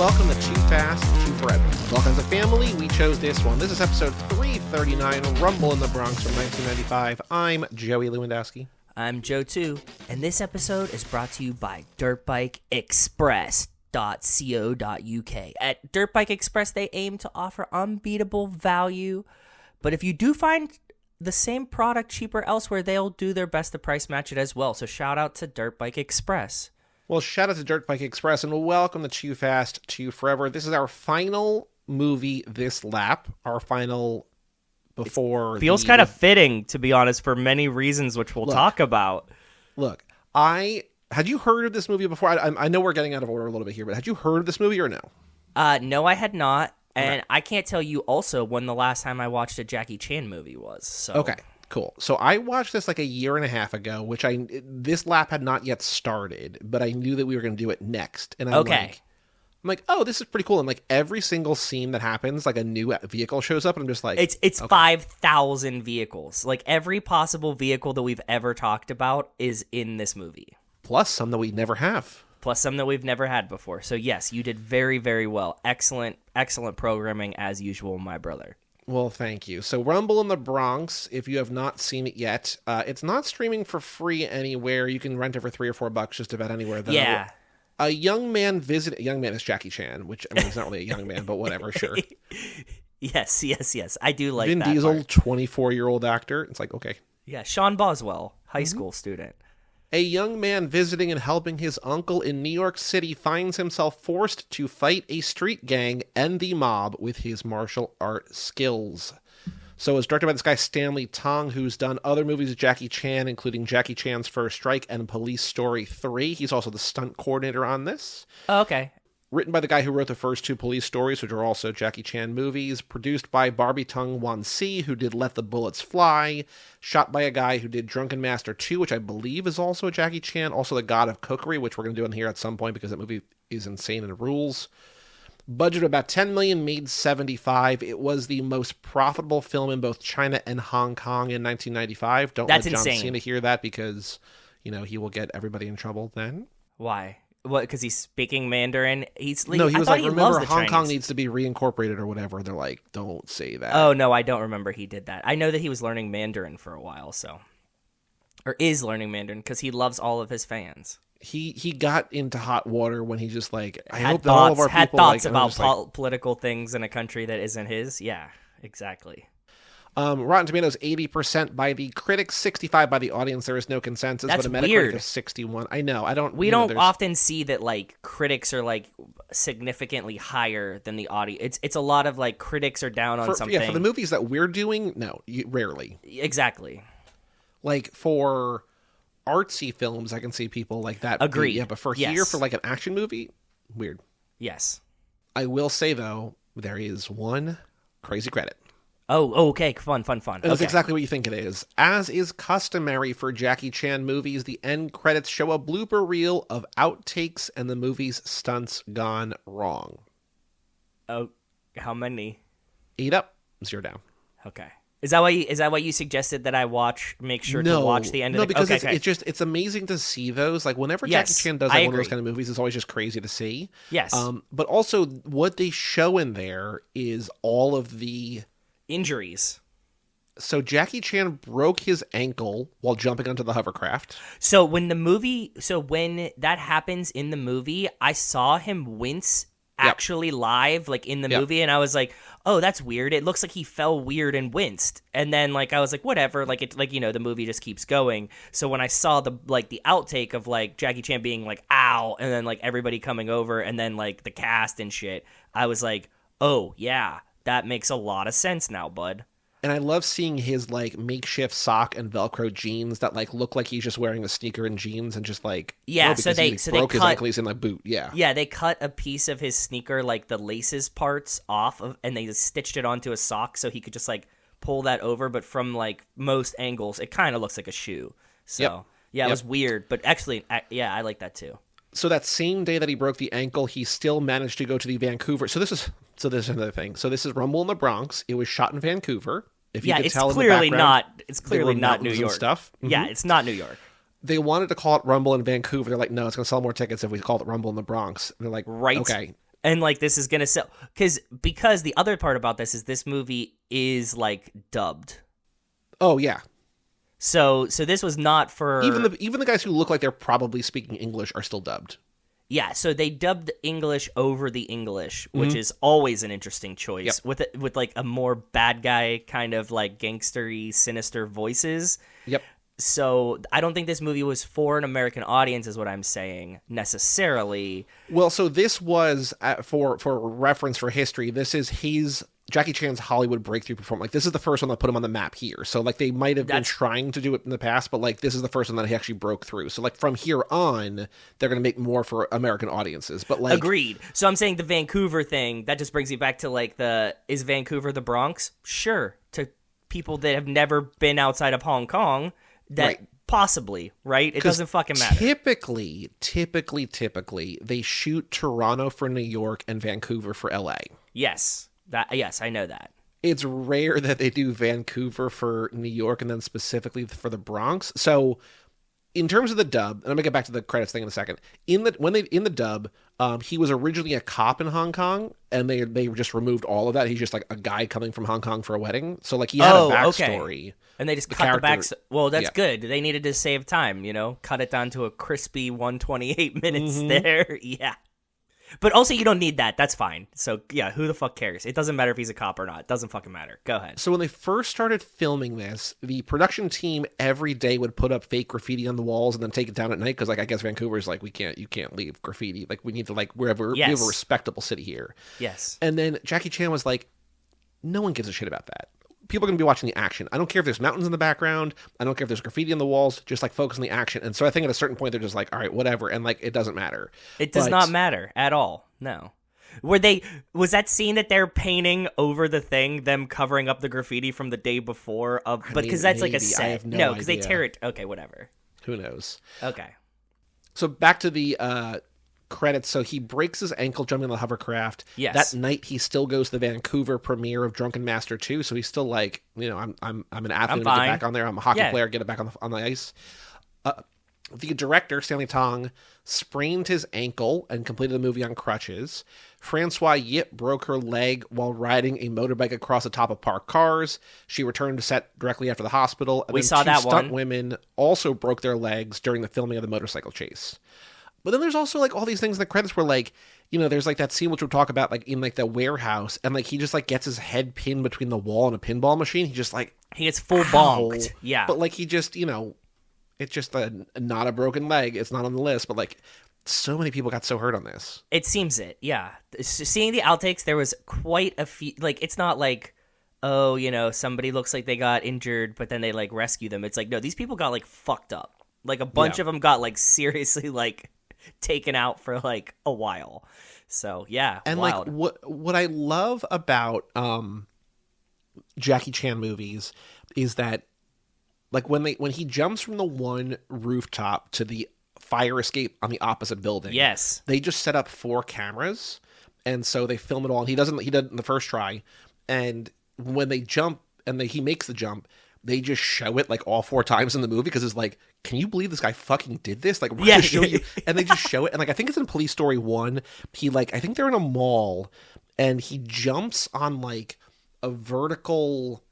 welcome to Too Fast, Too Forever. Welcome as a family, we chose this one. This is episode 339, Rumble in the Bronx from 1995. I'm Joey Lewandowski. I'm Joe too, and this episode is brought to you by dirtbikeexpress.co.uk. At Dirt Bike Express, they aim to offer unbeatable value, but if you do find the same product cheaper elsewhere, they'll do their best to price match it as well. So shout out to Dirt Bike Express. Well, shout out to Dirt Bike Express, and welcome to Too Fast, Too Forever. This is our final movie this lap, our final before... Feels kind of fitting, to be honest, for many reasons, which we'll talk about. Look, had you heard of this movie before? I know we're getting out of order a little bit here, but had you heard of this movie or no? No, I had not, and okay. I can't tell you also when the last time I watched a Jackie Chan movie was. So. Okay. Cool. So I watched this like a year and a half ago, which this lap had not yet started, but I knew that we were going to do it next. And I'm like, oh, this is pretty cool. And like every single scene that happens, like a new vehicle shows up, and I'm just like, it's okay. 5,000 vehicles. Like every possible vehicle that we've ever talked about is in this movie. Plus some that we never have. Plus some that we've never had before. So yes, you did very, very well. Excellent programming as usual, my brother. Well, thank you. So Rumble in the Bronx, if you have not seen it yet, it's not streaming for free anywhere. You can rent it for $3 or $4 just about anywhere, though. Yeah. A young man is Jackie Chan, which, I mean, he's not really a young man, but whatever, sure. Yes. I do like Vin that Diesel, part. 24-year-old actor. It's like, okay. Yeah, Sean Boswell, high school student. A young man visiting and helping his uncle in New York City finds himself forced to fight a street gang and the mob with his martial art skills. So it's directed by this guy, Stanley Tong, who's done other movies with Jackie Chan, including Jackie Chan's First Strike and Police Story 3. He's also the stunt coordinator on this. Oh, okay. Written by the guy who wrote the first two Police Stories, which are also Jackie Chan movies. Produced by Barbie Tung Wan Si, who did Let the Bullets Fly. Shot by a guy who did Drunken Master 2, which I believe is also a Jackie Chan. Also The God of Cookery, which we're going to do in here at some point because that movie is insane and rules. Budget of about $10 million, made $75. It was the most profitable film in both China and Hong Kong in 1995. Don't That's let John insane. Cena hear that because, he will get everybody in trouble then. Why? What? Because he's speaking Mandarin? He was like, remember, Hong Kong needs to be reincorporated or whatever. They're like, don't say that. Oh, no, I don't remember he did that. I know that he was learning Mandarin for a while, or is learning Mandarin, because he loves all of his fans. He got into hot water when he just like, I had hope that all of our people... Had thoughts like, about political things in a country that isn't his. Yeah, exactly. Rotten Tomatoes 80% by the critics, 65 by the audience. There is no consensus. That's but a Metacritic weird. Of 61. I know. We don't often see that like critics are like significantly higher than the audience. It's a lot of like critics are down on something. Yeah, for the movies that we're doing, no, rarely. Exactly. Like for artsy films, I can see people like that. Agreed. Yeah, but here, for like an action movie, weird. Yes. I will say though, there is one crazy credit. Oh, okay. Fun. That's exactly what you think it is. As is customary for Jackie Chan movies, the end credits show a blooper reel of outtakes and the movie's stunts gone wrong. Oh, how many? 8 up, 0 down. Okay. Is that why you suggested that I make sure to watch the end of the... No, because it's amazing to see those. Like, whenever Jackie Chan does one of those kind of movies, it's always just crazy to see. Yes. But also, what they show in there is all of the... injuries. So Jackie Chan broke his ankle while jumping onto the hovercraft. So when that happens in the movie, I saw him wince actually live, like in the movie, and I was like, oh, that's weird. It looks like he fell weird and winced. And then like I was like, whatever, like it, like, the movie just keeps going. So when I saw the outtake of like Jackie Chan being like, ow, and then like everybody coming over and then like the cast and shit, I was like, oh yeah, that makes a lot of sense now, bud. And I love seeing his like makeshift sock and Velcro jeans that like look like he's just wearing a sneaker and jeans and just like so they broke his ankle, he's in like boot. Yeah, they cut a piece of his sneaker, like the laces parts off of, and they just stitched it onto a sock so he could just like pull that over. But from like most angles, it kind of looks like a shoe. So it was weird, but actually, I like that too. So that same day that he broke the ankle, he still managed to go to the Vancouver. So this is another thing. So this is Rumble in the Bronx. It was shot in Vancouver. If you could tell it's clearly in the background, it's clearly not New York stuff. Mm-hmm. Yeah, it's not New York. They wanted to call it Rumble in Vancouver. They're like, no, it's going to sell more tickets if we call it Rumble in the Bronx. And they're like, right? Okay. And like this is gonna sell because the other part about this movie is like dubbed. Oh yeah. So this was not for even the guys who look like they're probably speaking English are still dubbed. Yeah, so they dubbed English over the English, which is always an interesting choice. Yep. With like a more bad guy kind of like gangstery, sinister voices. Yep. So I don't think this movie was for an American audience, is what I'm saying necessarily. Well, so this was for reference for history. This is Jackie Chan's Hollywood breakthrough performance. Like this is the first one that put him on the map here. So like they might have been trying to do it in the past, but like this is the first one that he actually broke through. So like from here on, they're going to make more for American audiences. But like agreed. So I'm saying the Vancouver thing that just brings me back to like is Vancouver the Bronx? Sure, to people that have never been outside of Hong Kong. That right. Possibly, right? It doesn't fucking matter. Typically, they shoot Toronto for New York and Vancouver for LA. Yes, I know that. It's rare that they do Vancouver for New York and then specifically for the Bronx. So, in terms of the dub, and I'm gonna get back to the credits thing in a second. In the dub, he was originally a cop in Hong Kong, and they just removed all of that. He's just like a guy coming from Hong Kong for a wedding. So like he had a backstory. Okay. And they just cut the back. Well, that's good. They needed to save time, cut it down to a crispy 128 minutes there. Yeah. But also, you don't need that. That's fine. So, yeah, who the fuck cares? It doesn't matter if he's a cop or not. It doesn't fucking matter. Go ahead. So when they first started filming this, the production team every day would put up fake graffiti on the walls and then take it down at night because, like, I guess Vancouver's like, you can't leave graffiti. Like, we need to, like, we have a respectable city here. Yes. And then Jackie Chan was like, no one gives a shit about that. People are going to be watching the action. I don't care if there's mountains in the background. I don't care if there's graffiti on the walls. Just like focus on the action. And so I think at a certain point they're just like, all right, whatever. And like it doesn't matter. It does not matter at all. No. Was that scene that they're painting over the thing, them covering up the graffiti from the day before because that's like a set. I have no because they tear it. Okay, whatever. Who knows? Okay. So back to the credits. So he breaks his ankle jumping on the hovercraft. Yes. That night he still goes to the Vancouver premiere of Drunken Master 2. So he's still like, I'm an athlete. I'm get back on there. I'm a hockey player. Get it back on the ice. The director, Stanley Tong, sprained his ankle and completed the movie on crutches. Francois Yip broke her leg while riding a motorbike across the top of parked cars. She returned to set directly after the hospital. And we saw that one. Stunt women also broke their legs during the filming of the motorcycle chase. But then there's also like all these things in the credits where like, there's like that scene which we'll talk about like in like the warehouse and like he just like gets his head pinned between the wall and a pinball machine. He just like he gets full bonked. Yeah. But like he just, it's just not a broken leg. It's not on the list, but like so many people got so hurt on this. It seems it. Yeah. Seeing the outtakes, there was quite a few, like it's not like, oh, somebody looks like they got injured, but then they like rescue them. It's like, no, these people got like fucked up. Like a bunch of them got like seriously like taken out for like a while. So yeah, and wild. Like what I love about Jackie Chan movies is that like when he jumps from the one rooftop to the fire escape on the opposite building, yes, they just set up 4 cameras, and so they film it all. And he does it in the first try, and when they jump and he makes the jump, they just show it like all 4 times in the movie because it's like, can you believe this guy fucking did this? Like, we're gonna show you, and they just show it. And like, I think it's in Police Story 1. He like, I think they're in a mall, and he jumps on like a vertical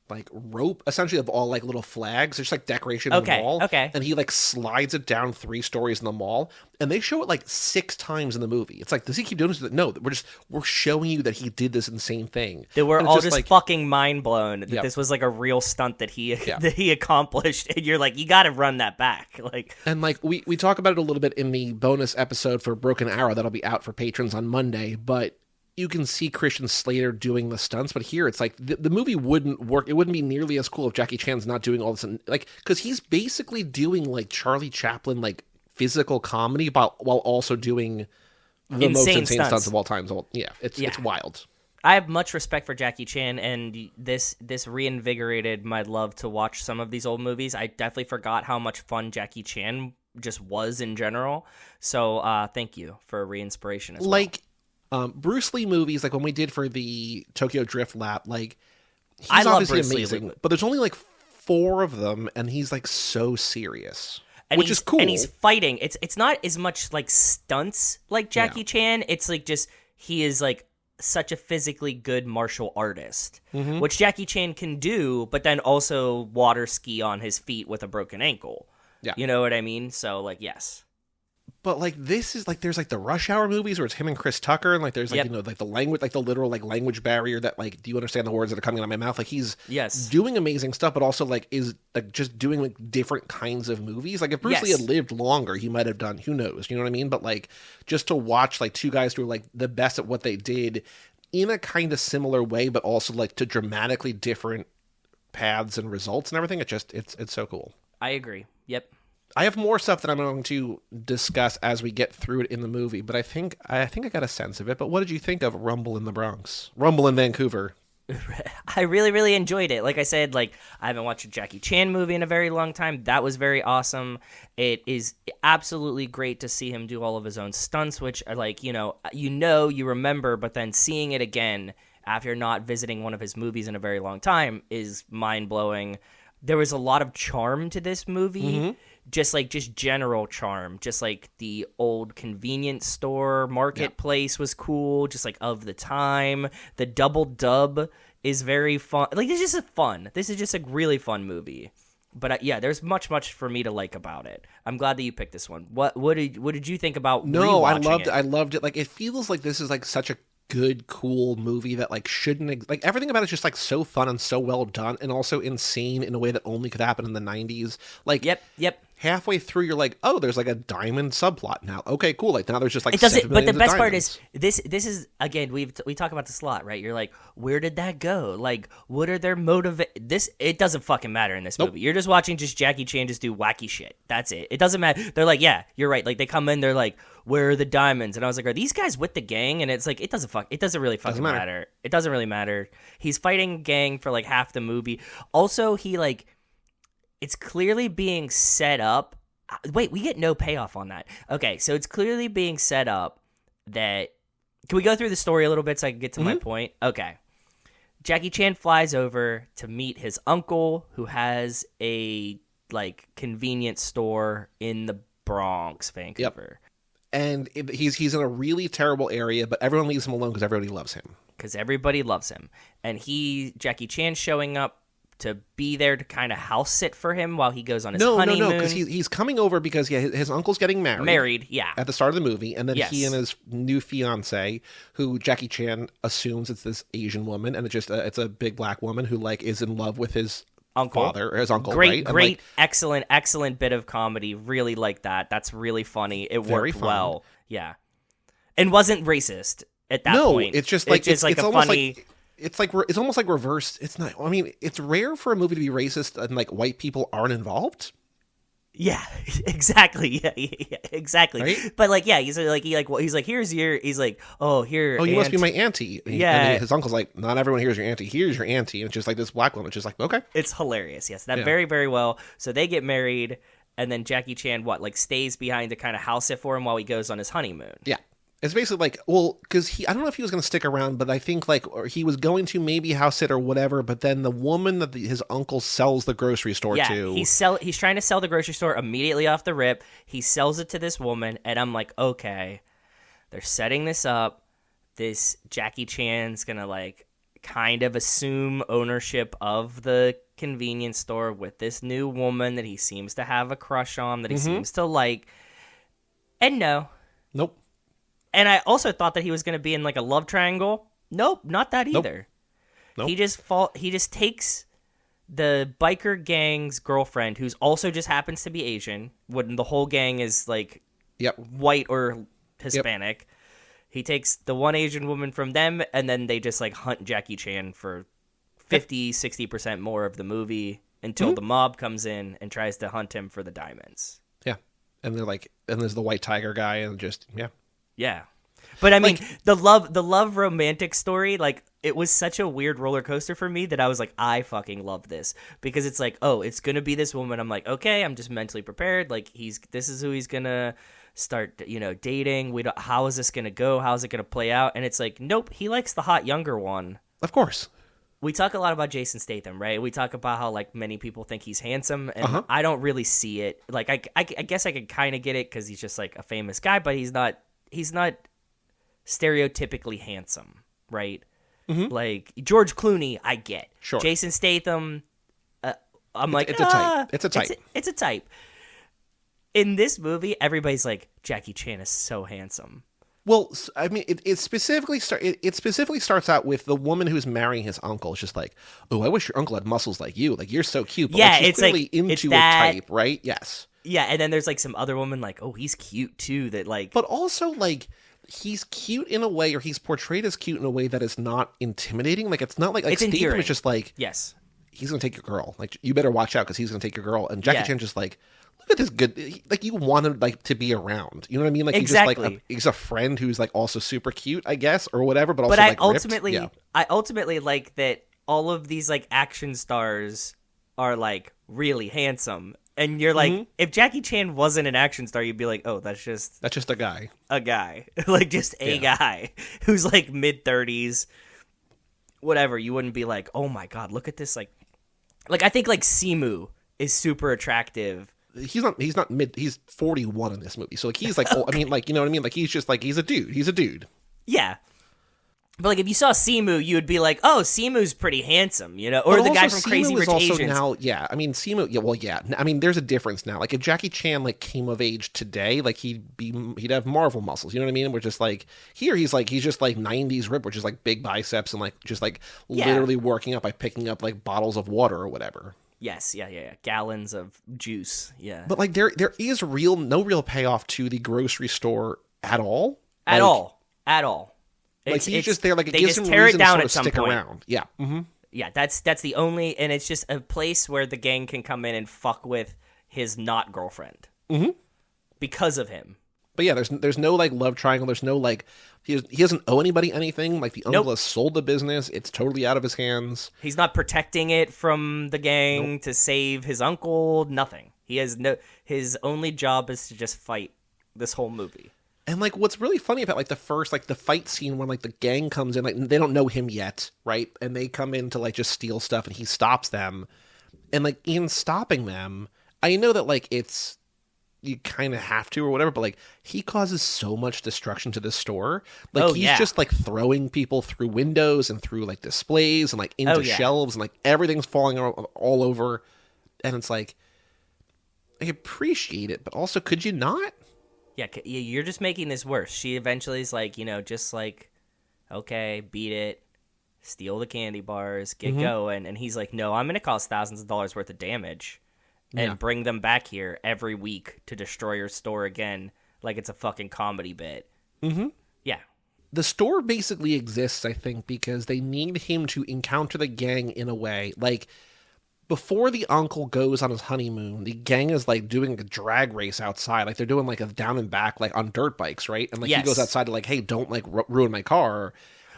like rope, essentially of all like little flags. There's like decoration in the mall. Okay. And he like slides it down 3 stories in the mall, and they show it like 6 times in the movie. It's like, does he keep doing this? No, we're showing you that he did this insane thing. They were all just like, fucking mind blown that this was like a real stunt that he accomplished. And you're like, you got to run that back. Like, and like we talk about it a little bit in the bonus episode for Broken Arrow that'll be out for patrons on Monday, but you can see Christian Slater doing the stunts, but here it's like the movie wouldn't work. It wouldn't be nearly as cool if Jackie Chan's not doing all this, like, because he's basically doing like Charlie Chaplin, like physical comedy, while also doing the most insane stunts of all time. It's wild. I have much respect for Jackie Chan, and this reinvigorated my love to watch some of these old movies. I definitely forgot how much fun Jackie Chan just was in general. So thank you for re-inspiration as well. Like, Bruce Lee movies, like when we did for the Tokyo Drift lap, like he's obviously amazing, but there's only like 4 of them, and he's like so serious, which is cool. And he's fighting. It's not as much like stunts like Jackie Chan. It's like just he is like such a physically good martial artist, which Jackie Chan can do, but then also water ski on his feet with a broken ankle. Yeah. You know what I mean? So like, yes. But like this is like there's like the Rush Hour movies where it's him and Chris Tucker, and like there's like like the language, like the literal like language barrier that like, do you understand the words that are coming out of my mouth? Like he's doing amazing stuff, but also like is like just doing like different kinds of movies. Like if Bruce Lee had lived longer, he might have done, who knows, you know what I mean? But like just to watch like two guys who are like the best at what they did in a kind of similar way, but also like to dramatically different paths and results and everything. It's so cool. I agree. Yep. I have more stuff that I'm going to discuss as we get through it in the movie, but I think I got a sense of it. But what did you think of Rumble in the Bronx? Rumble in Vancouver? I really, really enjoyed it. Like I said, like I haven't watched a Jackie Chan movie in a very long time. That was very awesome. It is absolutely great to see him do all of his own stunts, which are like, you remember, but then seeing it again after not visiting one of his movies in a very long time is mind-blowing. There was a lot of charm to this movie. Just general charm, just like the old convenience store marketplace was cool, just like of the time. The double dub is very fun. Like this is just a really fun movie. But there's much for me to like about it. I'm glad that you picked this one. What did you think about? No, I loved it. Like it feels like this is like such a good, cool movie that like shouldn't like everything about it's just like so fun and so well done, and also insane in a way that only could happen in the 90s. Like yep. Halfway through, you're like, oh, there's like a diamond subplot now. Okay, cool. Like now there's just like it doesn't. But the best part is this is again we talk about the slot, right? You're like, where did that go? Like, what are their it doesn't fucking matter in this movie. You're just watching just Jackie Chan just do wacky shit. That's it. It doesn't matter. They're like, yeah, you're right. Like they come in, they're like, where are the diamonds? And I was like, are these guys with the gang? And it's like, it doesn't really fucking matter. It doesn't really matter. He's fighting a gang for like half the movie. Also, he like, it's clearly being set up. Wait, we get no payoff on that. Okay, so it's clearly being set up that... Can we go through the story a little bit so I can get to my point? Okay. Jackie Chan flies over to meet his uncle, who has a like convenience store in the Bronx, Vancouver. And he's in a really terrible area, but everyone leaves him alone because everybody loves him. Because everybody loves him. And Jackie Chan showing up to be there to kind of house sit for him while he goes on his honeymoon. No, because he's coming over because his uncle's getting married. At the start of the movie, and then he and his new fiance, who Jackie Chan assumes it's this Asian woman, and it's a big black woman who like is in love with his father or his uncle. Great, right? excellent bit of comedy. Really like that. That's really funny. It worked well. Yeah, and wasn't racist at that point. No, it's just like it's a funny. It's almost like reversed. It's not. I mean, it's rare for a movie to be racist and like white people aren't involved. Yeah, exactly. Yeah, exactly. Right? But like, he's like, here's your. He's like, oh, here. Oh, you must be my auntie. Yeah. And his uncle's like, not everyone here's your auntie. Here's your auntie, and it's just like this black woman. It's just like, okay. It's hilarious. Yes, very, very well. So they get married, and then Jackie Chan stays behind to kind of house it for him while he goes on his honeymoon. Yeah. It's basically like, well, because I don't know if he was going to stick around, but I think or he was going to maybe house sit or whatever. But then the woman that his uncle sells the grocery store to, he's trying to sell the grocery store immediately off the rip. He sells it to this woman, and I'm like, okay, they're setting this up. This Jackie Chan's gonna like kind of assume ownership of the convenience store with this new woman that he seems to have a crush on, that he seems to like, and nope. And I also thought that he was going to be in like a love triangle. Nope, not that either. Nope. He just takes the biker gang's girlfriend, who's also just happens to be Asian, when the whole gang is like white or Hispanic. Yep. He takes the one Asian woman from them, and then they just like hunt Jackie Chan for 50-60% more of the movie until the mob comes in and tries to hunt him for the diamonds. Yeah. And they're like, and there's the white tiger guy, and just Yeah. But I mean, the love romantic story, like, it was such a weird roller coaster for me that I was like, I fucking love this, because it's like, oh, it's gonna be this woman. I'm like, okay, I'm just mentally prepared. Like, this is who he's gonna start, dating. How is this gonna go? How is it gonna play out? And it's like, nope, he likes the hot younger one. Of course. We talk a lot about Jason Statham, right? We talk about how like many people think he's handsome, and I don't really see it. Like, I guess I could kind of get it because he's just like a famous guy, but he's not stereotypically handsome, right? Like George Clooney, I get. Sure. Jason Statham, I'm like, it's a type. It's a type. It's a type. In this movie, everybody's like, Jackie Chan is so handsome. Well, I mean, it specifically starts out with the woman who's marrying his uncle. It's just like, oh, I wish your uncle had muscles like you. Like, you're so cute. But Yeah, like, she's it's clearly like, into it's a that- type, right? Yes. Yeah, and then there's like some other woman like, oh, he's cute too. That like, But also, like, he's cute in a way, or he's portrayed as cute in a way that is not intimidating. Like, it's not like it's Statham endearing. is just like, yes, he's gonna take your girl. Like, you better watch out because he's gonna take your girl. And Jackie Yeah. Chan just like, look at this good. Like, you want him like to be around. You know what I mean? Like, Exactly. he's just like he's a friend who's like also super cute, I guess, or whatever. But also, but I like, ultimately, ripped. Yeah. I ultimately like that all of these like action stars are like really handsome, and you're like, if Jackie Chan wasn't an action star, you'd be like, oh, that's just a guy. a guy, like just a guy who's like mid-30s, whatever. You wouldn't be like, oh my god, look at this, like I think like Simu is super attractive. He's not mid. He's 41 in this movie, so like he's like, I mean, like, you know what I mean? Like, he's just like, he's a dude. Yeah. But like if you saw Simu, you would be like, "Oh, Simu's pretty handsome," you know, or But the guy also, from Crazy Simu Rich is also Asians. now, yeah. I mean, Simu, yeah. Well, yeah. I mean, there's a difference now. Like, if Jackie Chan like came of age today, like he'd have Marvel muscles. You know what I mean? We're just like here, he's just like 90s rip, which is like big biceps and like just like literally working up by picking up like bottles of water or whatever. Yes, yeah. Gallons of juice, yeah. But like there is no real payoff to the grocery store at all. At Like, all. Like he's just there. Like it they gives just him tear reason it down to at sort some of stick point. around. Yeah. Mm-hmm. Yeah, that's the only, and it's just a place where the gang can come in and fuck with his not girlfriend because of him. But yeah, there's no like love triangle. There's no like he doesn't owe anybody anything. Like the uncle has sold the business. It's totally out of his hands. He's not protecting it from the gang to save his uncle. Nothing. He has his only job is to just fight this whole movie. And like what's really funny about like the first like the fight scene when like the gang comes in, like they don't know him yet, right? And they come in to like just steal stuff and he stops them. And like in stopping them, I know that like it's you kind of have to or whatever, but like he causes so much destruction to this store. Like he's just like throwing people through windows and through like displays and like into shelves and like everything's falling all over. And it's like I appreciate it, but also could you not? Yeah, you're just making this worse. She eventually is like, just like, okay, beat it, steal the candy bars, get going. And he's like, no, I'm going to cause thousands of dollars worth of damage and bring them back here every week to destroy your store again like it's a fucking comedy bit. Mm-hmm. Yeah. The store basically exists, I think, because they need him to encounter the gang in a way. Like, before the uncle goes on his honeymoon, the gang is like doing a drag race outside. Like they're doing like a down and back, like on dirt bikes, right? And like he goes outside to like, hey, don't like ruin my car.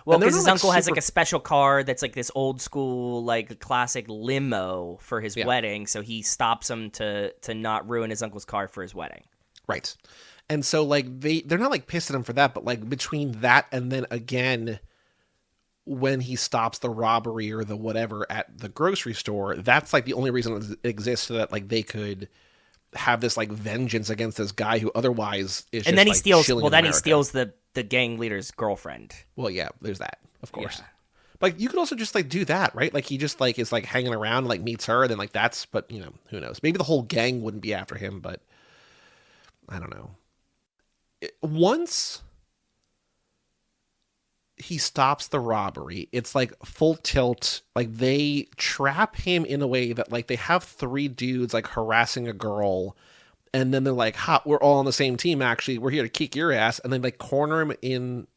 Well, because his uncle has like a special car that's like this old school, like classic limo for his wedding. So he stops him to not ruin his uncle's car for his wedding. Right. And so like they're not like pissed at him for that, but like between that and then again, when he stops the robbery or the whatever at the grocery store, that's like the only reason it exists, so that like they could have this like vengeance against this guy who otherwise is. And then he steals. Well, then he steals the gang leader's girlfriend. Well, yeah, there's that, of course. Yeah. But you could also just like do that, right? Like he just like is like hanging around, like meets her, and then like that's. But who knows? Maybe the whole gang wouldn't be after him, but I don't know. Once he stops the robbery, it's like full tilt. Like they trap him in a way that like they have three dudes like harassing a girl, and then they're like, "Ha, we're all on the same team. Actually, we're here to kick your ass." And then like corner him in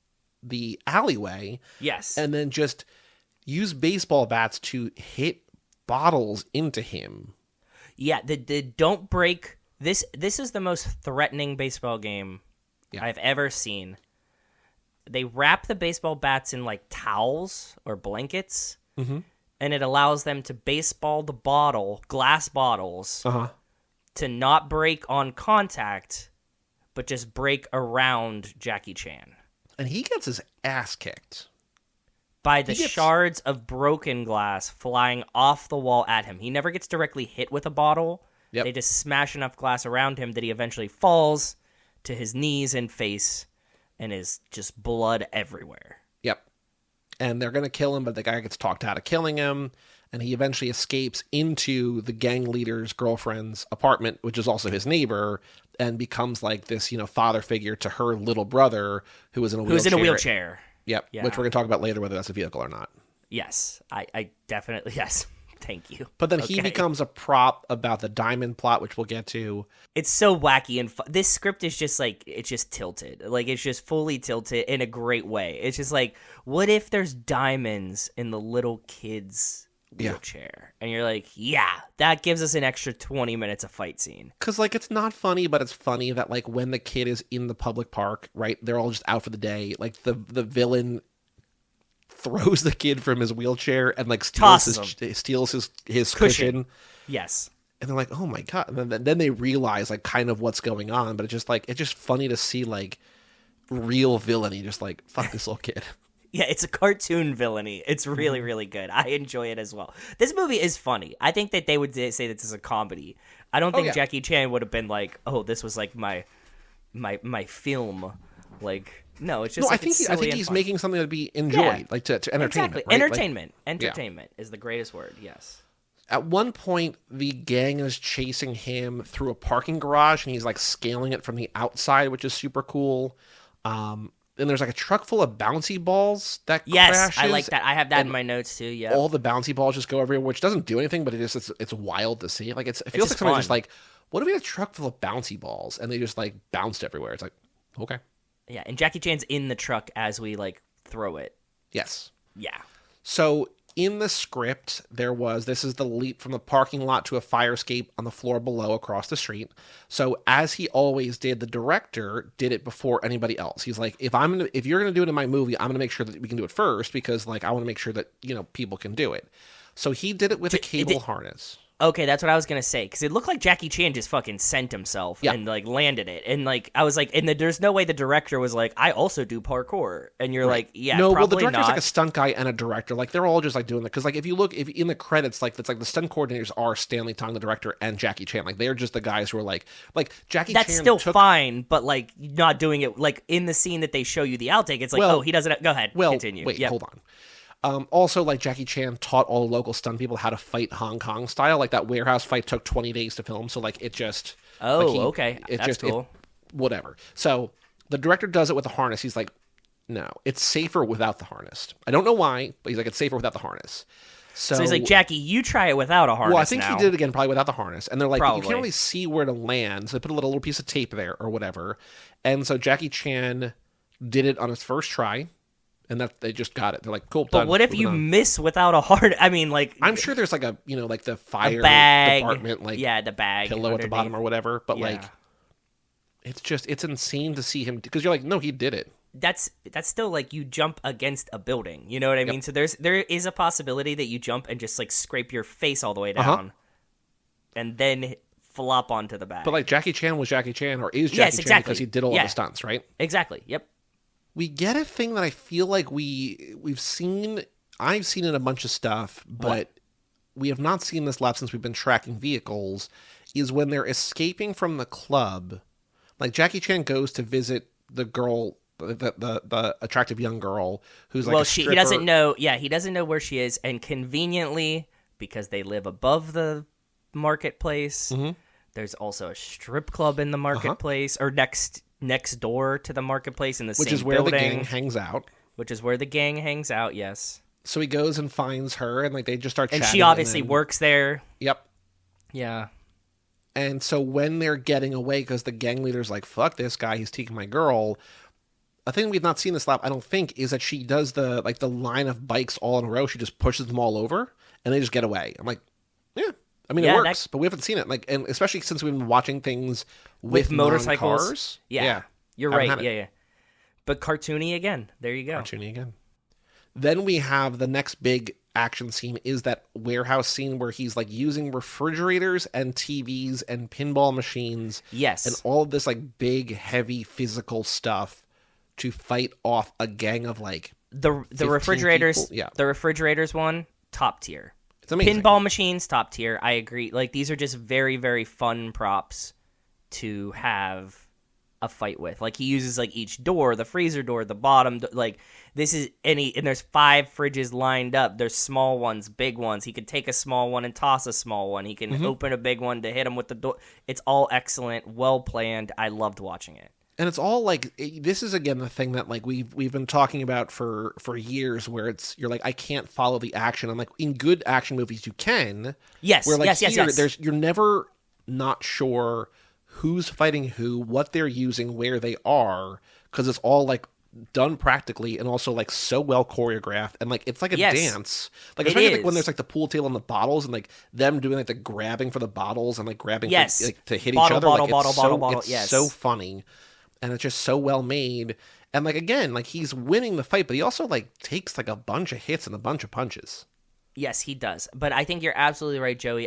the alleyway. Yes, and then just use baseball bats to hit bottles into him. Yeah, the don't break. This is the most threatening baseball game I've ever seen. They wrap the baseball bats in like towels or blankets, and it allows them to baseball the glass bottles, to not break on contact, but just break around Jackie Chan. And he gets his ass kicked by the shards of broken glass flying off the wall at him. He never gets directly hit with a bottle. Yep. They just smash enough glass around him that he eventually falls to his knees and face and is just blood everywhere. Yep. And they're going to kill him, but the guy gets talked out of killing him, and he eventually escapes into the gang leader's girlfriend's apartment, which is also his neighbor, and becomes like this, father figure to her little brother who is in a wheelchair. Who's in a wheelchair. Yep, yeah. Which we're going to talk about later, whether that's a vehicle or not. Yes, I definitely, yes. Thank you. But then he becomes a prop about the diamond plot, which we'll get to. It's so wacky, and this script is just like, it's just tilted. Like, it's just fully tilted in a great way. It's just like, what if there's diamonds in the little kid's wheelchair? Yeah. And you're like, yeah, that gives us an extra 20 minutes of fight scene. Because, like, it's not funny, but it's funny that, like, when the kid is in the public park, right, they're all just out for the day, like, the villain throws the kid from his wheelchair and like steals his cushion. Yes. And they're like, oh my God. And then they realize like kind of what's going on, but it's just funny to see like real villainy, just like, fuck this little kid. Yeah, it's a cartoon villainy. It's really, really good. I enjoy it as well. This movie is funny. I think that they would say that this is a comedy. I don't think Jackie Chan would have been like, oh, this was like my film. Like, no, it's just. No, I think he's making something to be enjoyed, like to entertainment. Exactly. Right? Entertainment is the greatest word. Yes. At one point, the gang is chasing him through a parking garage, and he's like scaling it from the outside, which is super cool. And there's like a truck full of bouncy balls that crashes. I like that. I have that in my notes too. Yeah. All the bouncy balls just go everywhere, which doesn't do anything, but it's wild to see. Like it feels like somebody's just like, what if we had a truck full of bouncy balls and they just like bounced everywhere? It's like, okay. Yeah, and Jackie Chan's in the truck as we, like, throw it. Yes. Yeah. So, in the script, this is the leap from the parking lot to a fire escape on the floor below across the street. So, as he always did, the director did it before anybody else. He's like, if you're going to do it in my movie, I'm going to make sure that we can do it first because, like, I want to make sure that, people can do it. So, he did it with a cable harness. Okay, that's what I was going to say, because it looked like Jackie Chan just fucking sent himself and, like, landed it. And, like, I was like, there's no way the director was like, I also do parkour. And you're like, yeah, no, probably the director's not. like a stunt guy and a director. Like, they're all just, like, doing it. Because, like, if in the credits, like, it's like the stunt coordinators are Stanley Tong, the director, and Jackie Chan. Like, they're just the guys who are, like Jackie Chan. That's still fine, but, like, not doing it, like, in the scene that they show you the outtake, it's like, he doesn't, go ahead, continue. Wait, hold on. Also, like, Jackie Chan taught all the local stunt people how to fight Hong Kong style. Like, that warehouse fight took 20 days to film, so, like, it just... okay. That's cool. Whatever. So, the director does it with the harness. He's like, no, it's safer without the harness. I don't know why, but he's like, it's safer without the harness. So he's like, Jackie, you try it without a harness. Well, I think he did it again, probably without the harness. And they're like, probably. You can't really see where to land, so they put a little piece of tape there or whatever. And so Jackie Chan did it on his first try. And that they just got it. They're like, cool. But what if you miss without a heart? I mean, like, I'm sure there's like a like the fire bag, department, like the bag pillow underneath. At the bottom or whatever. But like, it's insane to see him because you're like, no, he did it. That's still like you jump against a building. You know what I mean? So there is a possibility that you jump and just like scrape your face all the way down, and then flop onto the bag. But like Jackie Chan was Jackie Chan or is Jackie Chan because he did all the stunts, right? Exactly. Yep. We get a thing that I feel like we've seen. I've seen in a bunch of stuff, but we have not seen this lot since we've been tracking vehicles. Is when they're escaping from the club, like Jackie Chan goes to visit the girl, the attractive young girl who's like a stripper. He doesn't know. Yeah, he doesn't know where she is, and conveniently, because they live above the marketplace, there's also a strip club in the marketplace or next door to the marketplace in the same building. Which is where the gang hangs out. Which is where the gang hangs out, yes. So he goes and finds her, and like they just start chatting. And she obviously works there. Yep. Yeah. And so when they're getting away, because the gang leader's like, fuck this guy, he's taking my girl. A thing we've not seen this lap, I don't think, is that she does the line of bikes all in a row. She just pushes them all over, and they just get away. I'm like, yeah. I mean, it works, but we haven't seen it. Like, and especially since we've been watching things with motorcycles. Cars. Yeah. You're right. Yeah. But cartoony again. There you go. Cartoony again. Then we have the next big action scene is that warehouse scene where he's like using refrigerators and TVs and pinball machines. Yes. And all of this like big, heavy physical stuff to fight off a gang of like the refrigerators. People. Yeah. The refrigerators one, top tier. It's amazing. Pinball machines, top tier. I agree. Like, these are just very, very fun props to have a fight with. Like, he uses like each door, the freezer door, the bottom, like this is and there's 5 fridges lined up. There's small ones, big ones. He could take a small one and toss a small one. He can open a big one to hit him with the door. It's all excellent, well planned. I loved watching it. And it's all like, this is again the thing that like we've been talking about for years, where you're like, I can't follow the action. I'm like, in good action movies you can. Yes, where, like, yes. You're never not sure who's fighting who, what they're using, where they are, because it's all like done practically and also like so well choreographed, and like it's like a dance. Like, especially like when there's like the pool table and the bottles, and like them doing like the grabbing for the bottles and like grabbing for, like, to hit each other. It's so funny. And it's just so well made. And like, again, like, he's winning the fight, but he also like takes like a bunch of hits and a bunch of punches. Yes, he does. But I think you're absolutely right, Joey.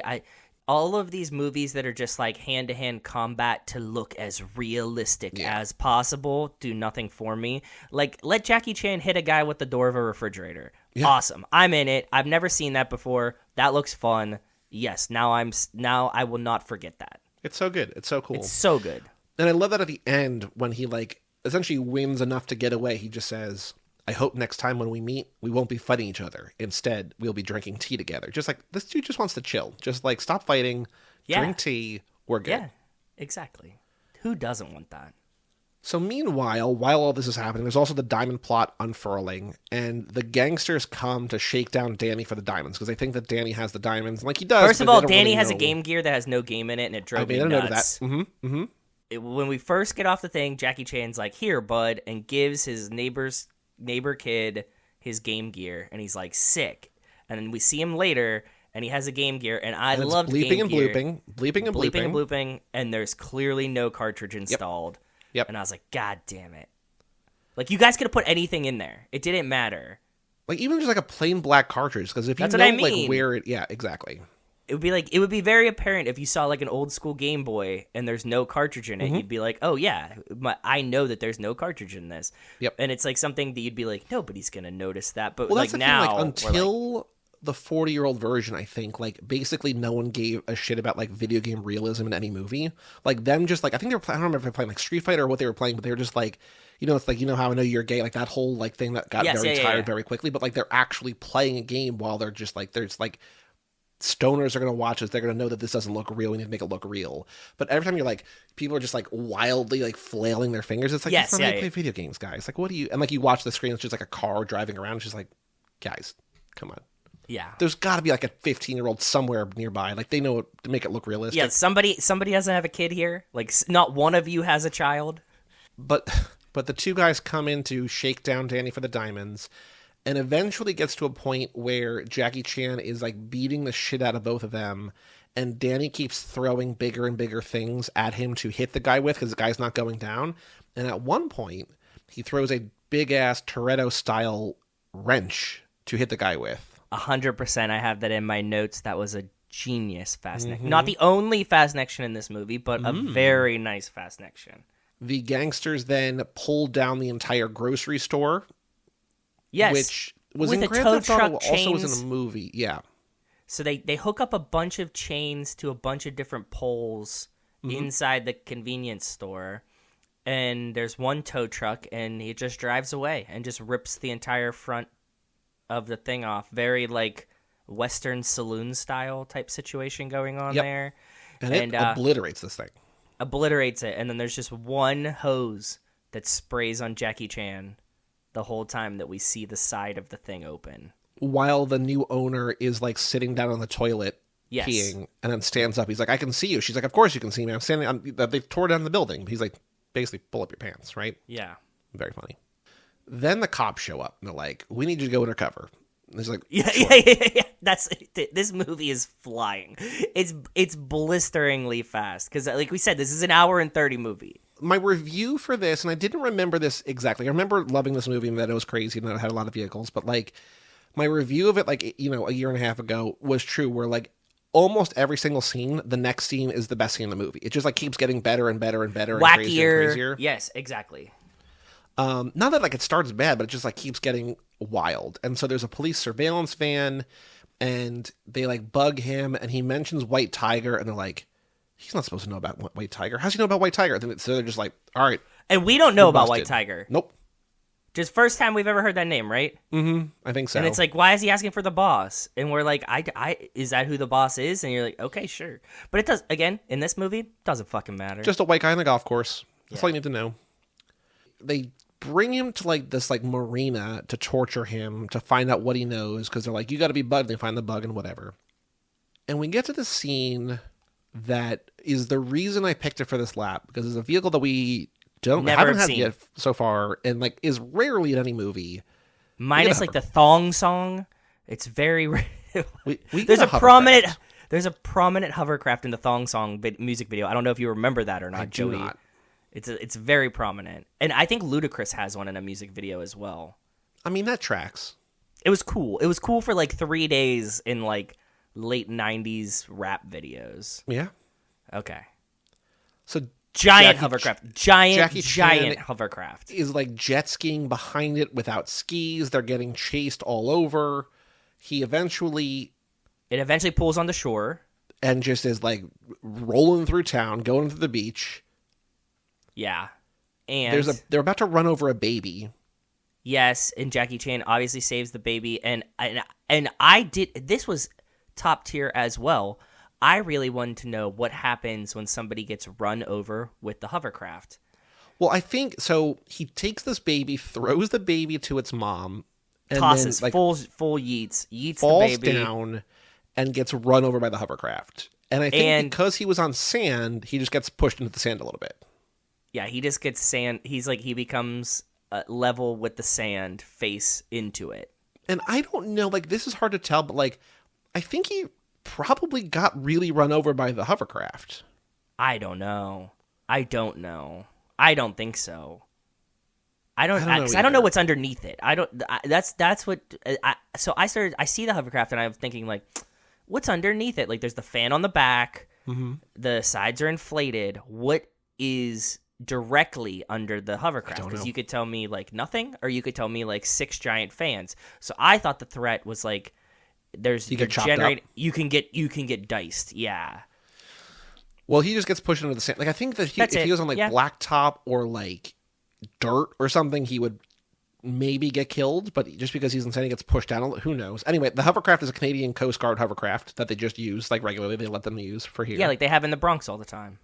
All of these movies that are just like hand-to-hand combat to look as realistic as possible do nothing for me. Like, let Jackie Chan hit a guy with the door of a refrigerator. Yeah. Awesome. I'm in it. I've never seen that before. That looks fun. Yes, now I will not forget that. It's so good. It's so cool. It's so good. And I love that at the end, when he like essentially wins enough to get away, he just says, I hope next time when we meet, we won't be fighting each other. Instead, we'll be drinking tea together. Just like, this dude just wants to chill. Just like, stop fighting, drink tea, we're good. Yeah, exactly. Who doesn't want that? So meanwhile, while all this is happening, there's also the diamond plot unfurling, and the gangsters come to shake down Danny for the diamonds, because they think that Danny has the diamonds. Like, he does. First of all, Danny has a Game Gear that has no game in it, and it drove me nuts. I made a note of that. When we first get off the thing, Jackie Chan's like, here, bud, and gives his neighbor kid his Game Gear, and he's like, sick. And then we see him later, and he has a Game Gear, and I loved Game Gear. Bleeping and blooping. And there's clearly no cartridge installed. Yep. And I was like, God damn it. Like, you guys could have put anything in there. It didn't matter. Like, even just like a plain black cartridge, because if you know like where it, yeah, exactly. It would be very apparent if you saw like an old school Game Boy and there's no cartridge in it. You'd be like, oh yeah, I know that there's no cartridge in this. Yep. And it's like something that you'd be like, nobody's gonna notice that. But well, like that's now, the thing, like, until the 40-year-old version, I think, like, basically no one gave a shit about like video game realism in any movie. Like, them just like, I think I don't remember if they were playing like Street Fighter or what they were playing, but they were just like, you know, it's like, you know how I know you're gay, like that whole like thing that got very tired very quickly. But like, they're actually playing a game while they're just like, there's like, stoners are going to watch this. They're going to know that this doesn't look real. We need to make it look real. But every time you're like, people are just like wildly like flailing their fingers. It's like, that's not how you play video games, guys. Like, what do you, and like you watch the screen, it's just like a car driving around. It's just like, guys, come on. Yeah. There's got to be like a 15-year-old somewhere nearby. Like, they know to make it look realistic. Yeah, somebody doesn't have a kid here. Like, not one of you has a child. But the two guys come in to shake down Danny for the diamonds, and eventually gets to a point where Jackie Chan is like beating the shit out of both of them, and Danny keeps throwing bigger and bigger things at him to hit the guy with, because the guy's not going down. And at one point, he throws a big-ass Toretto-style wrench to hit the guy with. 100%. I have that in my notes. That was a genius fast neck. Not the only fast action in this movie, but a very nice fast action. The gangsters then pulled down the entire grocery store. Yes, which was with in Grand Theft Auto, also was in a movie. Yeah. So they hook up a bunch of chains to a bunch of different poles inside the convenience store, and there's one tow truck, and he just drives away and just rips the entire front of the thing off. Very like Western saloon style type situation going on there. And it obliterates this thing. Obliterates it, and then there's just one hose that sprays on Jackie Chan the whole time that we see the side of the thing open. While the new owner is like sitting down on the toilet peeing, and then stands up. He's like, I can see you. She's like, of course you can see me. I'm standing. They've tore down the building. He's like, basically, pull up your pants, right? Yeah. Very funny. Then the cops show up, and they're like, we need you to go undercover. And he's like, yeah, sure. yeah. This movie is flying. It's blisteringly fast, because like we said, this is an hour and 30 movie. My review for this, and I didn't remember this exactly. I remember loving this movie and that it was crazy and that it had a lot of vehicles, but like my review of it, like, you know, a year and a half ago was true, where like almost every single scene, the next scene is the best scene in the movie. It just like keeps getting better and better and better, and wackier, crazier and crazier. Yes, exactly. Not that like it starts bad, but it just like keeps getting wild. And so there's a police surveillance van, and they like bug him, and he mentions White Tiger, and they're like, he's not supposed to know about White Tiger. How's he know about White Tiger? So they're just like, all right. And we don't know about White Tiger. Nope. Just first time we've ever heard that name, right? Mm-hmm. I think so. And it's like, why is he asking for the boss? And we're like, is that who the boss is? And you're like, okay, sure. But it does, again, in this movie, doesn't fucking matter. Just a white guy on the golf course. That's all you need to know. They bring him to like this like marina to torture him, to find out what he knows, because they're like, you got to be bugged. They find the bug and whatever. And we get to the scene that is the reason I picked it for this lap, because it's a vehicle that we haven't had yet so far, and like is rarely in any movie. Minus like the thong song, it's very. There's a prominent hovercraft in the thong song music video. I don't know if you remember that or not, Joey. Not. It's very prominent, and I think Ludacris has one in a music video as well. I mean, that tracks. It was cool. It was cool for like 3 days in like late 90s rap videos. Yeah. Okay. So giant hovercraft. Giant hovercraft. Is like jet skiing behind it without skis. They're getting chased all over. It eventually pulls on the shore. And just is like rolling through town, going to the beach. Yeah. And they're about to run over a baby. Yes, and Jackie Chan obviously saves the baby, and this was top tier as well. I really wanted to know what happens when somebody gets run over with the hovercraft. Well, I think so. He takes this baby, throws the baby to its mom, and tosses then, like, full yeets falls the baby down, and gets run over by the hovercraft. And I think because he was on sand, he just gets pushed into the sand a little bit. Yeah, he just gets sand. He becomes level with the sand, face into it. And I don't know, like, this is hard to tell, but like, I think he probably got really run over by the hovercraft. I don't know. I don't think so. I don't know what's underneath it. That's what. So I see the hovercraft and I'm thinking like, what's underneath it? Like, there's the fan on the back. Mm-hmm. The sides are inflated. What is directly under the hovercraft? Because you could tell me like nothing, or you could tell me like 6 giant fans. So I thought the threat was like, you can get diced. Yeah. Well, he just gets pushed into the sand. Like, I think that if he was on like blacktop or like dirt or something, he would maybe get killed. But just because he's in sand, he gets pushed down. Who knows? Anyway, the hovercraft is a Canadian Coast Guard hovercraft that they just use like regularly. They let them use for here. Yeah, like they have in the Bronx all the time.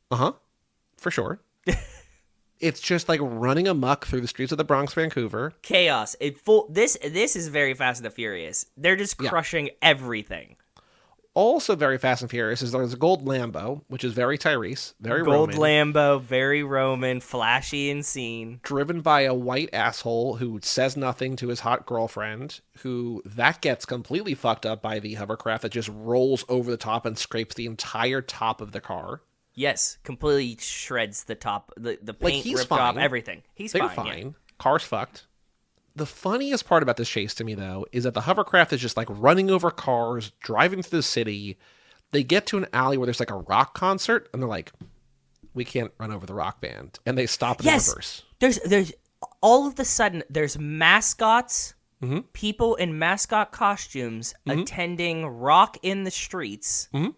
For sure. It's just like running amok through the streets of the Bronx, Vancouver. Chaos. This is very Fast and the Furious. They're just crushing everything. Also very Fast and Furious is there's a gold Lambo, which is very Tyrese, very gold Roman. Lambo, very Roman, flashy and seen. Driven by a white asshole who says nothing to his hot girlfriend, who that gets completely fucked up by the hovercraft that just rolls over the top and scrapes the entire top of the car. Yes, completely shreds the top, the paint ripped off, everything. They're fine. Yeah. Car's fucked. The funniest part about this chase to me, though, is that the hovercraft is just like running over cars, driving through the city. They get to an alley where there's like a rock concert, and they're like, we can't run over the rock band. And they stop in reverse. There's all of a sudden, there's mascots, mm-hmm. people in mascot costumes mm-hmm. attending Rock in the Streets. Mm-hmm.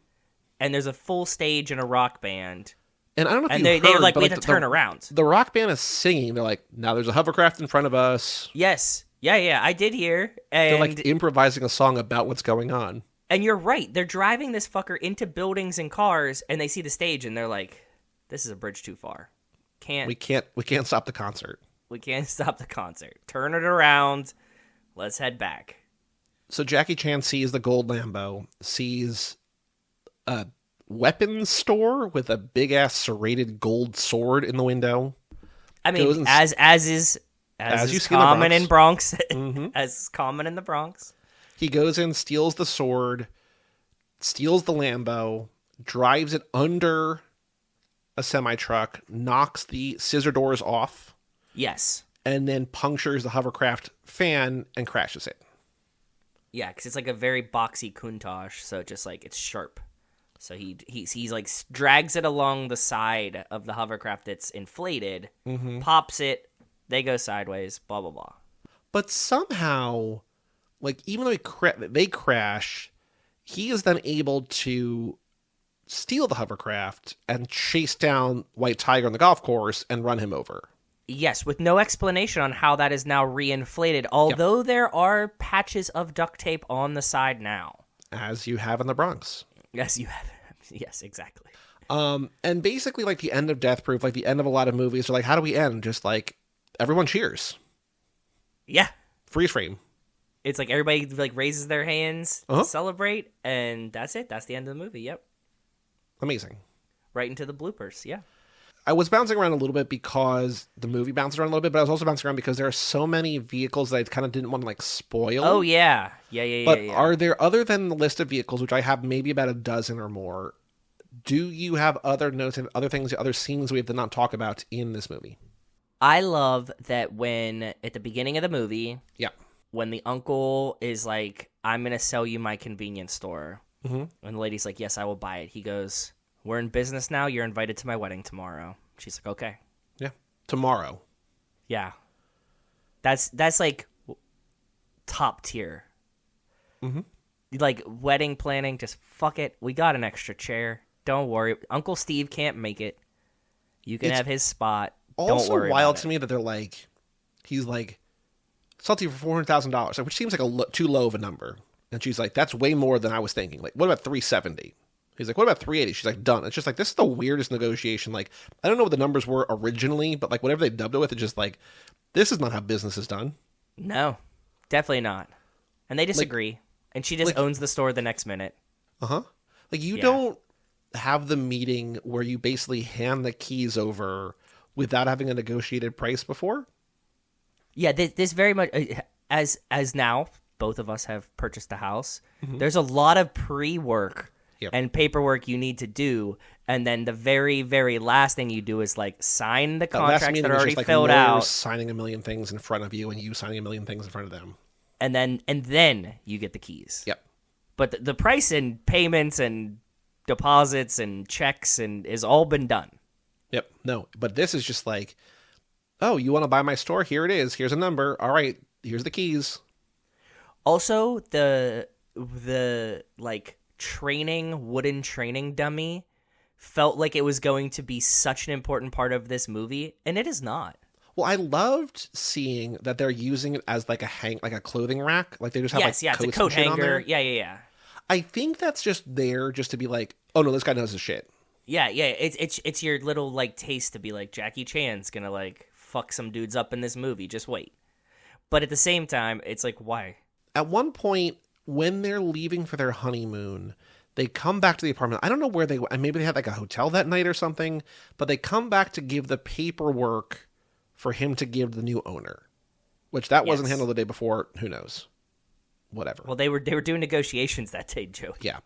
And there's a full stage and a rock band. And I don't know if they're like, we have to turn around. The rock band is singing. They're like, now there's a hovercraft in front of us. Yes. Yeah, I did hear. And they're like improvising a song about what's going on. And you're right. They're driving this fucker into buildings and cars, and they see the stage, and they're like, this is a bridge too far. We can't stop the concert. We can't stop the concert. Turn it around. Let's head back. So Jackie Chan sees the gold Lambo, sees a weapons store with a big ass serrated gold sword in the window. I mean, as is common in Bronx, mm-hmm. as common in the Bronx. He goes in, steals the sword, steals the Lambo, drives it under a semi-truck, knocks the scissor doors off. Yes. And then punctures the hovercraft fan and crashes it. Yeah, because it's like a very boxy Countach, so just like it's sharp. So he's like drags it along the side of the hovercraft that's inflated, mm-hmm. pops it, they go sideways, blah, blah, blah. But somehow, like, even though they crash, he is then able to steal the hovercraft and chase down White Tiger on the golf course and run him over. Yes, with no explanation on how that is now reinflated, although there are patches of duct tape on the side now. As you have in the Bronx. Yes, you have. Yes, exactly. And basically, like, the end of Death Proof, like, the end of a lot of movies are like, how do we end? Just, like, everyone cheers. Yeah. Freeze frame. It's like everybody, like, raises their hands to celebrate, and that's it. That's the end of the movie, yep. Amazing. Right into the bloopers, yeah. I was bouncing around a little bit because the movie bounces around a little bit, but I was also bouncing around because there are so many vehicles that I kind of didn't want to, like, spoil. Oh, yeah. Yeah. But are there, other than the list of vehicles, which I have maybe about a dozen or more, do you have other notes and other things, other scenes we have to not talk about in this movie? I love that when, at the beginning of the movie, Yeah. when the uncle is like, I'm going to sell you my convenience store. Mm-hmm. And the lady's like, yes, I will buy it. He goes, we're in business now. You're invited to my wedding tomorrow. She's like, okay. Yeah. Tomorrow. Yeah. That's like top tier. Mm-hmm. Like wedding planning, just fuck it. We got an extra chair. Don't worry. Uncle Steve can't make it. You can have his spot. Don't worry. Also wild to me that they're like, he's like, salty for $400,000, which seems like too low of a number. And she's like, that's way more than I was thinking. Like, what about 370? He's like, what about 380? She's like, done. It's just like, this is the weirdest negotiation. Like, I don't know what the numbers were originally, but like whatever they dubbed it with, it's just like, this is not how business is done. No, definitely not. And they disagree. Like, and she just owns the store the next minute. Uh-huh. Like, you don't have the meeting where you basically hand the keys over without having a negotiated price before. Yeah, this very much, as now, both of us have purchased a house. Mm-hmm. There's a lot of pre-work and paperwork you need to do, and then the very, very last thing you do is like sign the contracts that are already filled out. Signing a million things in front of you, and you signing a million things in front of them, and then you get the keys. Yep. But the price and payments and deposits and checks and is all been done. Yep. No, but this is just like, oh, you want to buy my store? Here it is. Here's a number. All right, here's the keys. Also, the like wooden training dummy felt like it was going to be such an important part of this movie, and it is not. Well, I loved seeing that they're using it as like a clothing rack. Like they just have it's a coat hanger. Yeah. I think that's just there just to be like, oh no, this guy knows his shit. Yeah. It's your little like taste to be like, Jackie Chan's gonna like fuck some dudes up in this movie. Just wait. But at the same time, it's like, why? At one point, when they're leaving for their honeymoon, they come back to the apartment. I don't know where they went. Maybe they had like a hotel that night or something. But they come back to give the paperwork for him to give the new owner, which that wasn't handled the day before. Who knows? Whatever. Well, they were doing negotiations that day, Joey. Yeah.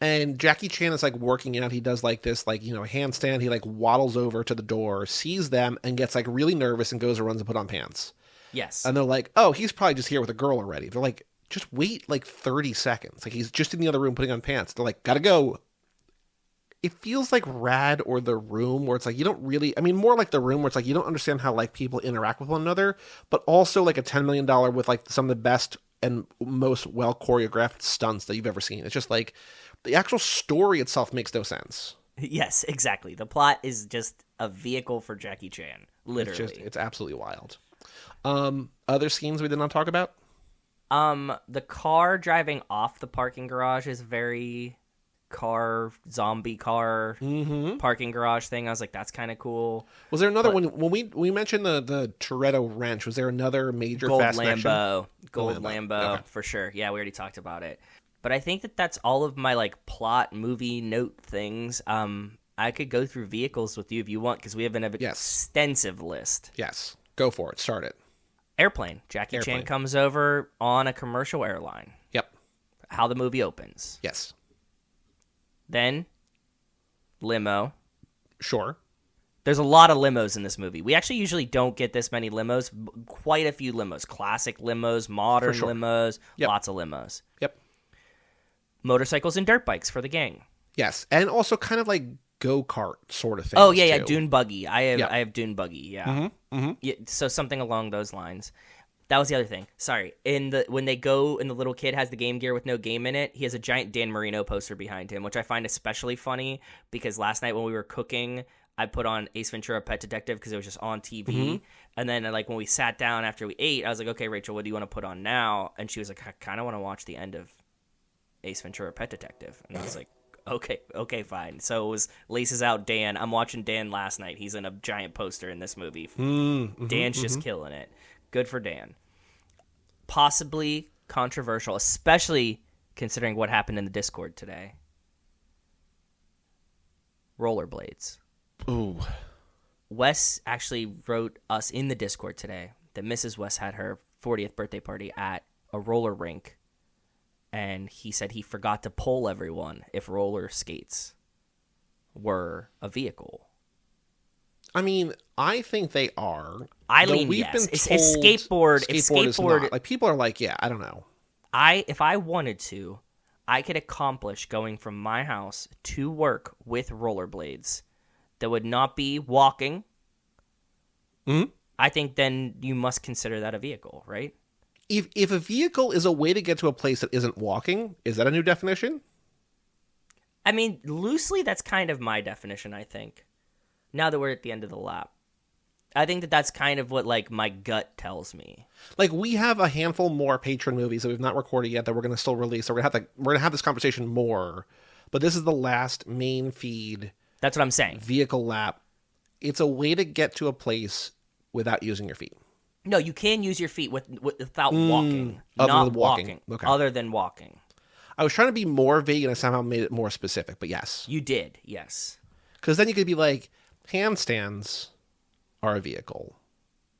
And Jackie Chan is like working out. He does like this, like, handstand. He like waddles over to the door, sees them, and gets like really nervous and goes and runs and put on pants. Yes. And they're like, oh, he's probably just here with a girl already. They're like, just wait like 30 seconds. Like, he's just in the other room putting on pants. They're like, gotta go. It feels like Rad or The Room, where it's like, you don't really, more like The Room, where it's like, you don't understand how like people interact with one another, but also like a $10 million with like some of the best and most well choreographed stunts that you've ever seen. It's just like, the actual story itself makes no sense. Yes, exactly. The plot is just a vehicle for Jackie Chan, literally. It's absolutely wild. Other scenes we did not talk about? The car driving off the parking garage is very zombie car parking garage thing. I was like, that's kind of cool. Was there another one when we mentioned the Toretto Wrench? Was there another major Gold fast Lambo? action? Gold Lambo, okay. For sure. Yeah, we already talked about it. But I think that's all of my like plot movie note things. I could go through vehicles with you if you want, because we have an extensive list. Yes, go for it. Start it. Airplane. Jackie Chan comes over on a commercial airline. Yep. How the movie opens. Yes. Then, limo. Sure. There's a lot of limos in this movie. We actually usually don't get this many limos. Quite a few limos. Classic limos, modern limos, lots of limos. Yep. Motorcycles and dirt bikes for the gang. Yes, and also kind of like go-kart sort of thing. Oh, yeah, dune buggy. I have dune buggy, yeah. Mm-hmm. Mm-hmm. Yeah. So something along those lines. That was the other thing. Sorry. When they go and the little kid has the Game Gear with no game in it, he has a giant Dan Marino poster behind him, which I find especially funny because last night when we were cooking, I put on Ace Ventura: Pet Detective because it was just on TV. And then like when we sat down after we ate, I was like, okay, Rachel, what do you want to put on now? And she was like, I kind of want to watch the end of Ace Ventura: Pet Detective. And I was like, okay, fine. So it was Laces Out Dan. I'm watching Dan last night. He's in a giant poster in this movie. Dan's just killing it. Good for Dan. Possibly controversial, especially considering what happened in the Discord today. Rollerblades. Ooh. Wes actually wrote us in the Discord today that Mrs. Wes had her 40th birthday party at a roller rink, and he said he forgot to poll everyone if roller skates were a vehicle. I mean, I think they are. Eileen, yes. It's skateboard. Is not. Like, people are like, yeah, I don't know. If I wanted to, I could accomplish going from my house to work with rollerblades that would not be walking. I think then you must consider that a vehicle, right? If a vehicle is a way to get to a place that isn't walking, is that a new definition? I mean, loosely, that's kind of my definition, I think. Now that we're at the end of the lap. I think that's kind of what, like, my gut tells me. Like, we have a handful more patron movies that we've not recorded yet that we're going to still release. So we're going to have this conversation more. But this is the last main feed. That's what I'm saying. Vehicle lap. It's a way to get to a place without using your feet. No, you can use your feet without walking. Other not than walking. Okay. Other than walking. I was trying to be more vague and I somehow made it more specific, but yes. You did, yes. Because then you could be like, handstands are a vehicle.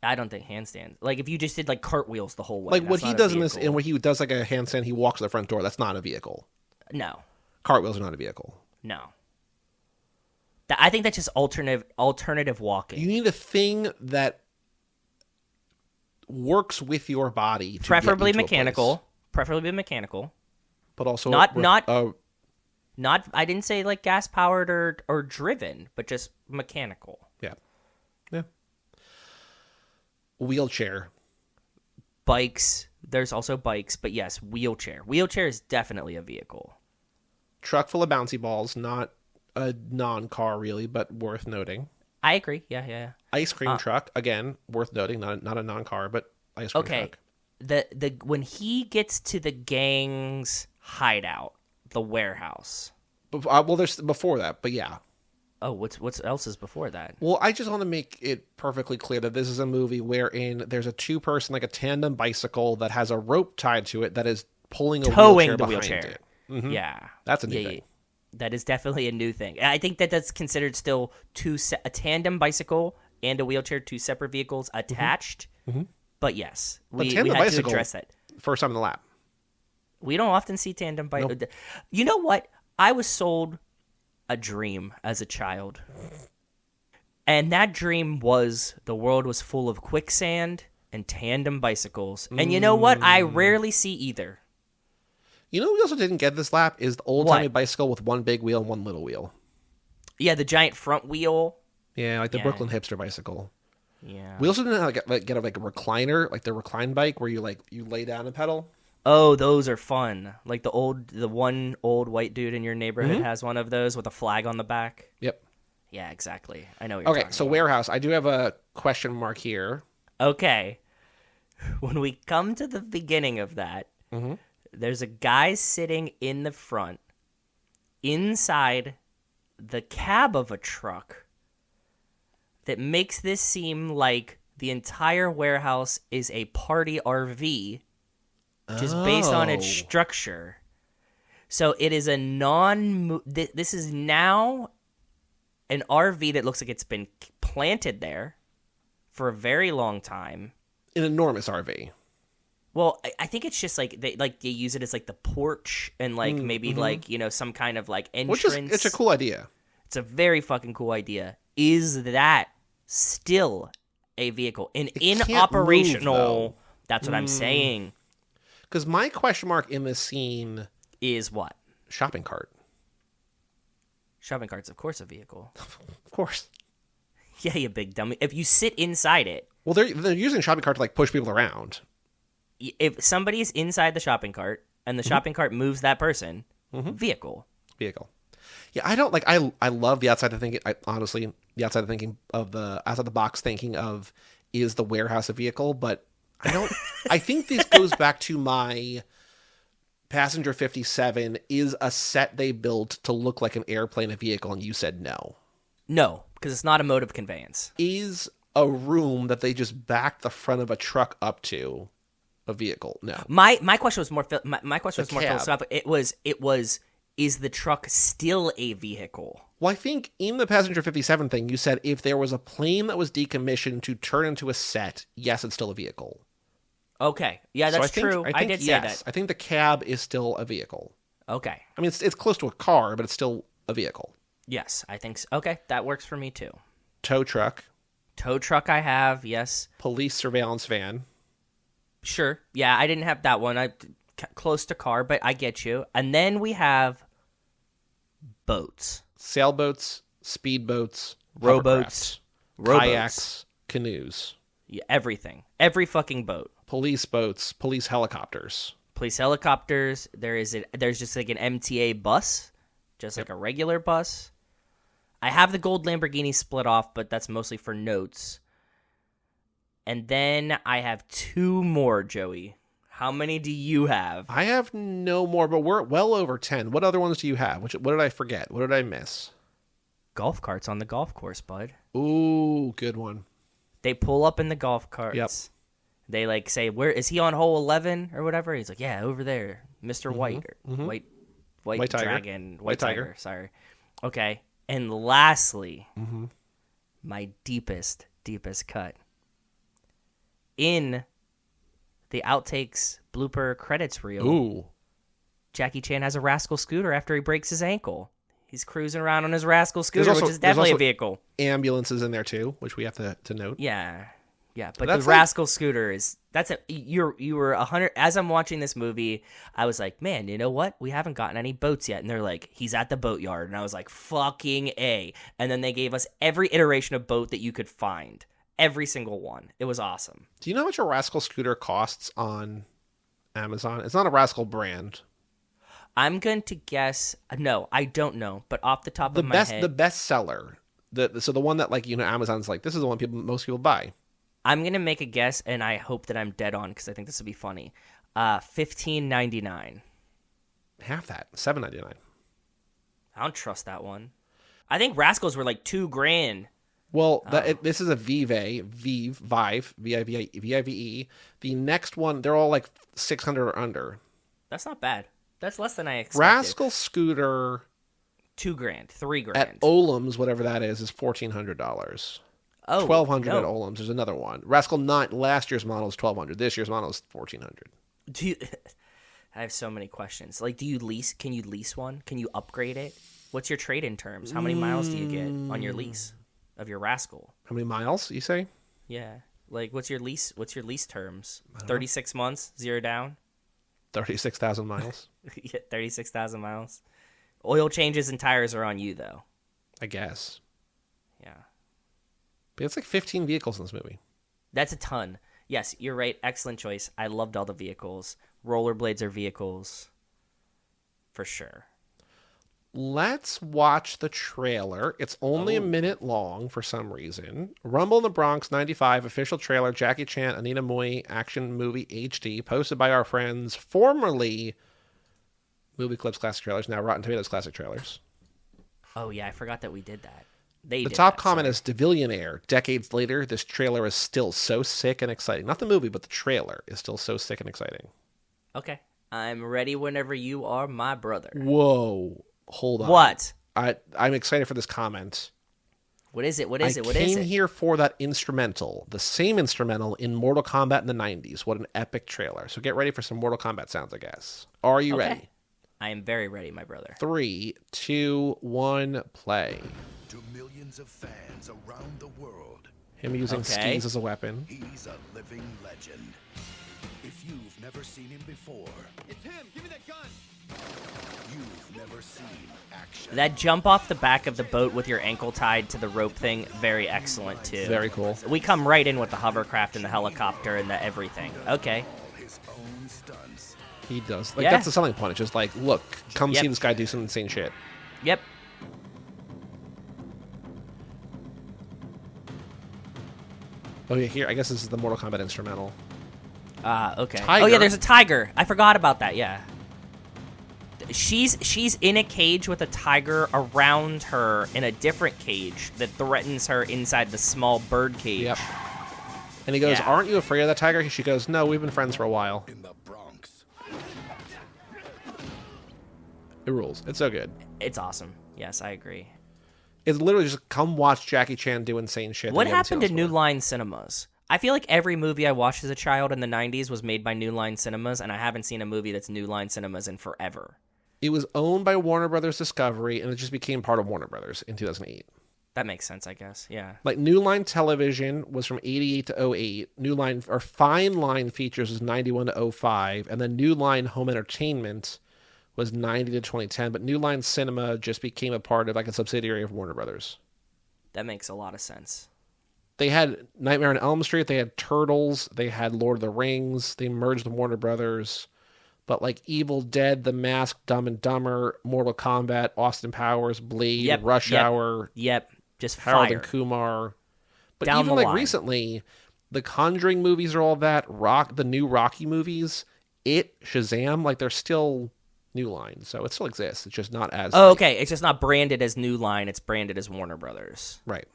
I don't think handstands. Like, if you just did, like, cartwheels the whole way. Like, what he does in this, and when he does, like, a handstand, he walks to the front door. That's not a vehicle. No. Cartwheels are not a vehicle. No. I think that's just alternative walking. You need a thing that works with your body. Preferably mechanical. Preferably mechanical. But also... Not, I didn't say, like, gas-powered or driven, but just mechanical. Yeah. Yeah. Wheelchair. Bikes. There's also bikes, but yes, wheelchair. Wheelchair is definitely a vehicle. Truck full of bouncy balls, not a non-car really, but worth noting. I agree. Yeah. Ice cream truck, again, worth noting, not a non-car, but ice cream truck. The when he gets to the gang's hideout, the warehouse. Well, there's before that, but yeah. Oh, what's else is before that? Well, I just want to make it perfectly clear that this is a movie wherein there's a two-person, like a tandem bicycle that has a rope tied to it that is towing the wheelchair. It. Mm-hmm. Yeah, that's a new thing. That is definitely a new thing. I think that's considered still a tandem bicycle and a wheelchair, two separate vehicles attached. Mm-hmm. But yes, we had to address that. First time in the lap. We don't often see tandem bicycles. Nope. You know what? I was sold a dream as a child. And that dream was the world was full of quicksand and tandem bicycles. And you know what? I rarely see either. You know what we also didn't get this lap is the old-timey bicycle with one big wheel and one little wheel. Yeah, the giant front wheel. Yeah, like the Brooklyn hipster bicycle. Yeah. We also didn't get a recliner, like the recline bike where you lay down and pedal. Oh, those are fun. Like the one old white dude in your neighborhood has one of those with a flag on the back. Yep. Yeah, exactly. I know what you're talking about. So warehouse. I do have a question mark here. Okay. When we come to the beginning of that, there's a guy sitting in the front, inside the cab of a truck, that makes this seem like the entire warehouse is a party RV, just based on its structure. So it is this is now an RV that looks like it's been planted there for a very long time. An enormous RV. Well, I think it's just like they use it as like the porch and like maybe like, you know, some kind of like entrance. It's a cool idea. It's a very fucking cool idea. Is that still a vehicle? And operational, that's what I'm saying. Because my question mark in this scene is what? Shopping cart. Shopping cart's of course a vehicle. Of course. Yeah, you big dummy. If you sit inside it. Well, they're using shopping cart to like push people around. if somebody's inside the shopping cart and the shopping cart moves that person, vehicle. Yeah, I don't like. I love the outside of thinking. Honestly, the outside of thinking of the outside the box thinking of is the warehouse a vehicle, but I don't. I think this goes back to my Passenger 57 is a set they built to look like an airplane a vehicle, and you said no. No, because it's not a mode of conveyance. Is a room that they just backed the front of a truck up to a vehicle? No. My question was more my question was more cab. philosophical. It was is the truck still a vehicle? Well, I think in the Passenger 57 thing, you said if there was a plane that was decommissioned to turn into a set, yes, it's still a vehicle. Okay. Yeah, that's true. I did say that. I think the cab is still a vehicle. Okay. I mean, it's close to a car, but it's still a vehicle. Yes, I think so. Okay, that works for me too. Tow truck. Tow truck I have, yes. Police surveillance van. Sure. Yeah, I didn't have that one. Close to car, but I get you. And then we have boats. Sailboats, speedboats, rowboats, kayaks, canoes. Yeah, everything. Every fucking boat. Police boats, police helicopters. Police helicopters. There's just like an MTA bus, just like a regular bus. I have the gold Lamborghini split off, but that's mostly for notes. And then I have two more, Joey. How many do you have? I have no more, but we're well over 10. What other ones do you have? What did I forget? What did I miss? Golf carts on the golf course, bud. Ooh, good one. They pull up in the golf carts. Yep. They like say, "Where is he on hole 11 or whatever?" He's like, "Yeah, over there, Mr. White, White Dragon, White Tiger." Sorry. Okay, and lastly, my deepest cut in the outtakes blooper credits reel. Ooh. Jackie Chan has a rascal scooter after he breaks his ankle. He's cruising around on his rascal scooter, which is definitely a vehicle. Ambulances in there too, which we have to note. Yeah, but the rascal scooter is you were 100. As I'm watching this movie, I was like, man, you know what? We haven't gotten any boats yet, and they're like, he's at the boatyard, and I was like, fucking A. And then they gave us every iteration of boat that you could find. Every single one. It was awesome. Do you know how much a Rascal scooter costs on Amazon? It's not a Rascal brand. I'm going to guess. No, I don't know. But off the top of my head, the best seller, the one that Amazon's like, this is the one most people buy. I'm gonna make a guess, and I hope that I'm dead on because I think this would be funny. $15.99. Half that, $7.99. I don't trust that one. I think Rascals were like $2,000. Well, this is a Vive, Vive, V-I-V-E. The next one, they're all like 600 or under. That's not bad. That's less than I expected. Rascal scooter, $2,000, $3,000 at Olam's, whatever that is $1,400. Oh, $1,200 at Olam's. There's another one. Rascal not last year's model is $1,200. This year's model is $1,400. I have so many questions. Like, can you lease one? Can you upgrade it? What's your trade-in terms? How many miles do you get on your lease of your Rascal? How many miles, you say? Yeah. Like, what's your lease terms? 36 months, 0 down? 36,000 miles. Yeah, 36,000 miles. Oil changes and tires are on you, though. I guess. Yeah. But it's like 15 vehicles in this movie. That's a ton. Yes, you're right. Excellent choice. I loved all the vehicles. Rollerblades are vehicles. For sure. Let's watch the trailer. It's only a minute long for some reason. Rumble in the Bronx 95 official trailer. Jackie Chan, Anita Mui action movie HD, posted by our friends formerly Movie Clips Classic Trailers, now Rotten Tomatoes Classic Trailers. Oh yeah, I forgot that we did that. The top comment is Devillionaire. Decades later, this trailer is still so sick and exciting. Not the movie, but the trailer is still so sick and exciting. Okay, I'm ready whenever you are, my brother. Whoa. Hold on. What? I'm excited for this comment. What is it? I came here for that instrumental. The same instrumental in Mortal Kombat in the 90s. What an epic trailer. So get ready for some Mortal Kombat sounds, I guess. Are you ready? I am very ready, my brother. 3, 2, 1, play. To millions of fans around the world. Him using skis as a weapon. He's a living legend. If you've never seen him before, it's him. Give me that gun. You've never seen action. That jump off the back of the boat with your ankle tied to the rope thing, very excellent too. Very cool. We come right in with the hovercraft and the helicopter and the everything. Okay. his own stunts. He does. Like, Yeah. that's the selling point. It's just like, look, come Yep. see this guy do some insane shit. Yep. Oh, yeah, here, I guess this is the Mortal Kombat instrumental. Okay. Tiger. Oh yeah, there's a tiger. I forgot about that. Yeah. She's in a cage with a tiger around her in a different cage that threatens her inside the small bird cage. Yep. And he goes, Yeah. aren't you afraid of that tiger? She goes, no, we've been friends for a while. In the Bronx. It rules. It's so good. It's awesome. Yes, I agree. It's literally just come watch Jackie Chan do insane shit. What that you haven't happened to seen New elsewhere. Line Cinemas? I feel like every movie I watched as a child in the 90s was made by New Line Cinemas, and I haven't seen a movie that's New Line Cinemas in forever. It was owned by Warner Brothers Discovery, and it just became part of Warner Brothers in 2008. That makes sense, I guess. Yeah. Like, New Line Television was from 88 to 08. New Line, or Fine Line Features was 91 to 05. And then New Line Home Entertainment was 90 to 2010. But New Line Cinema just became a part of, like, a subsidiary of Warner Brothers. That makes a lot of sense. They had Nightmare on Elm Street. They had Turtles. They had Lord of the Rings. They merged with Warner Brothers. But, like, Evil Dead, The Mask, Dumb and Dumber, Mortal Kombat, Austin Powers, Blade, Yep, Rush yep. Hour, Yep. Just Harold fire. and Kumar. But Down even the like line. recently, the Conjuring movies are all that. The new Rocky movies, Shazam, like they're still New Line, so it still exists. It's just not as Oh, like, okay. It's just not branded as New Line. It's branded as Warner Brothers. right.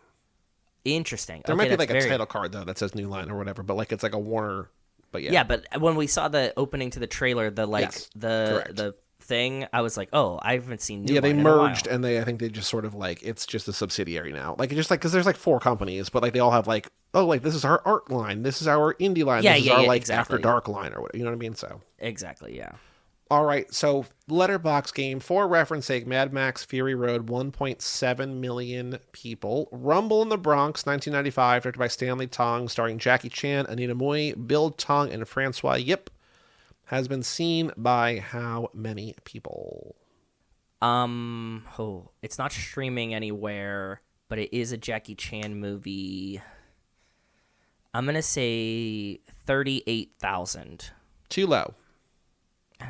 Interesting. There Okay, might be like that's a very- title card though that says New Line or whatever, but like it's like a Warner. But yeah, Yeah, but when we saw the opening to the trailer, Yes, correct. the thing, I was like, oh, I haven't seen New yeah, they Line in a while. merged and I think they just sort of like it's just a subsidiary now. Like it's just like because there's like 4 companies, but like they all have like like this is our art line, this is our indie line, Yeah, this is yeah, our yeah, like exactly. After Dark line or whatever. You know what I mean? So. Exactly. Yeah. All right, so Letterboxd game, for reference sake, Mad Max Fury Road, 1.7 million people. Rumble in the Bronx, 1995, directed by Stanley Tong, starring Jackie Chan, Anita Mui, Bill Tong, and Francois Yip, has been seen by how many people? It's not streaming anywhere, but it is a Jackie Chan movie. I'm gonna say 38,000. Too low.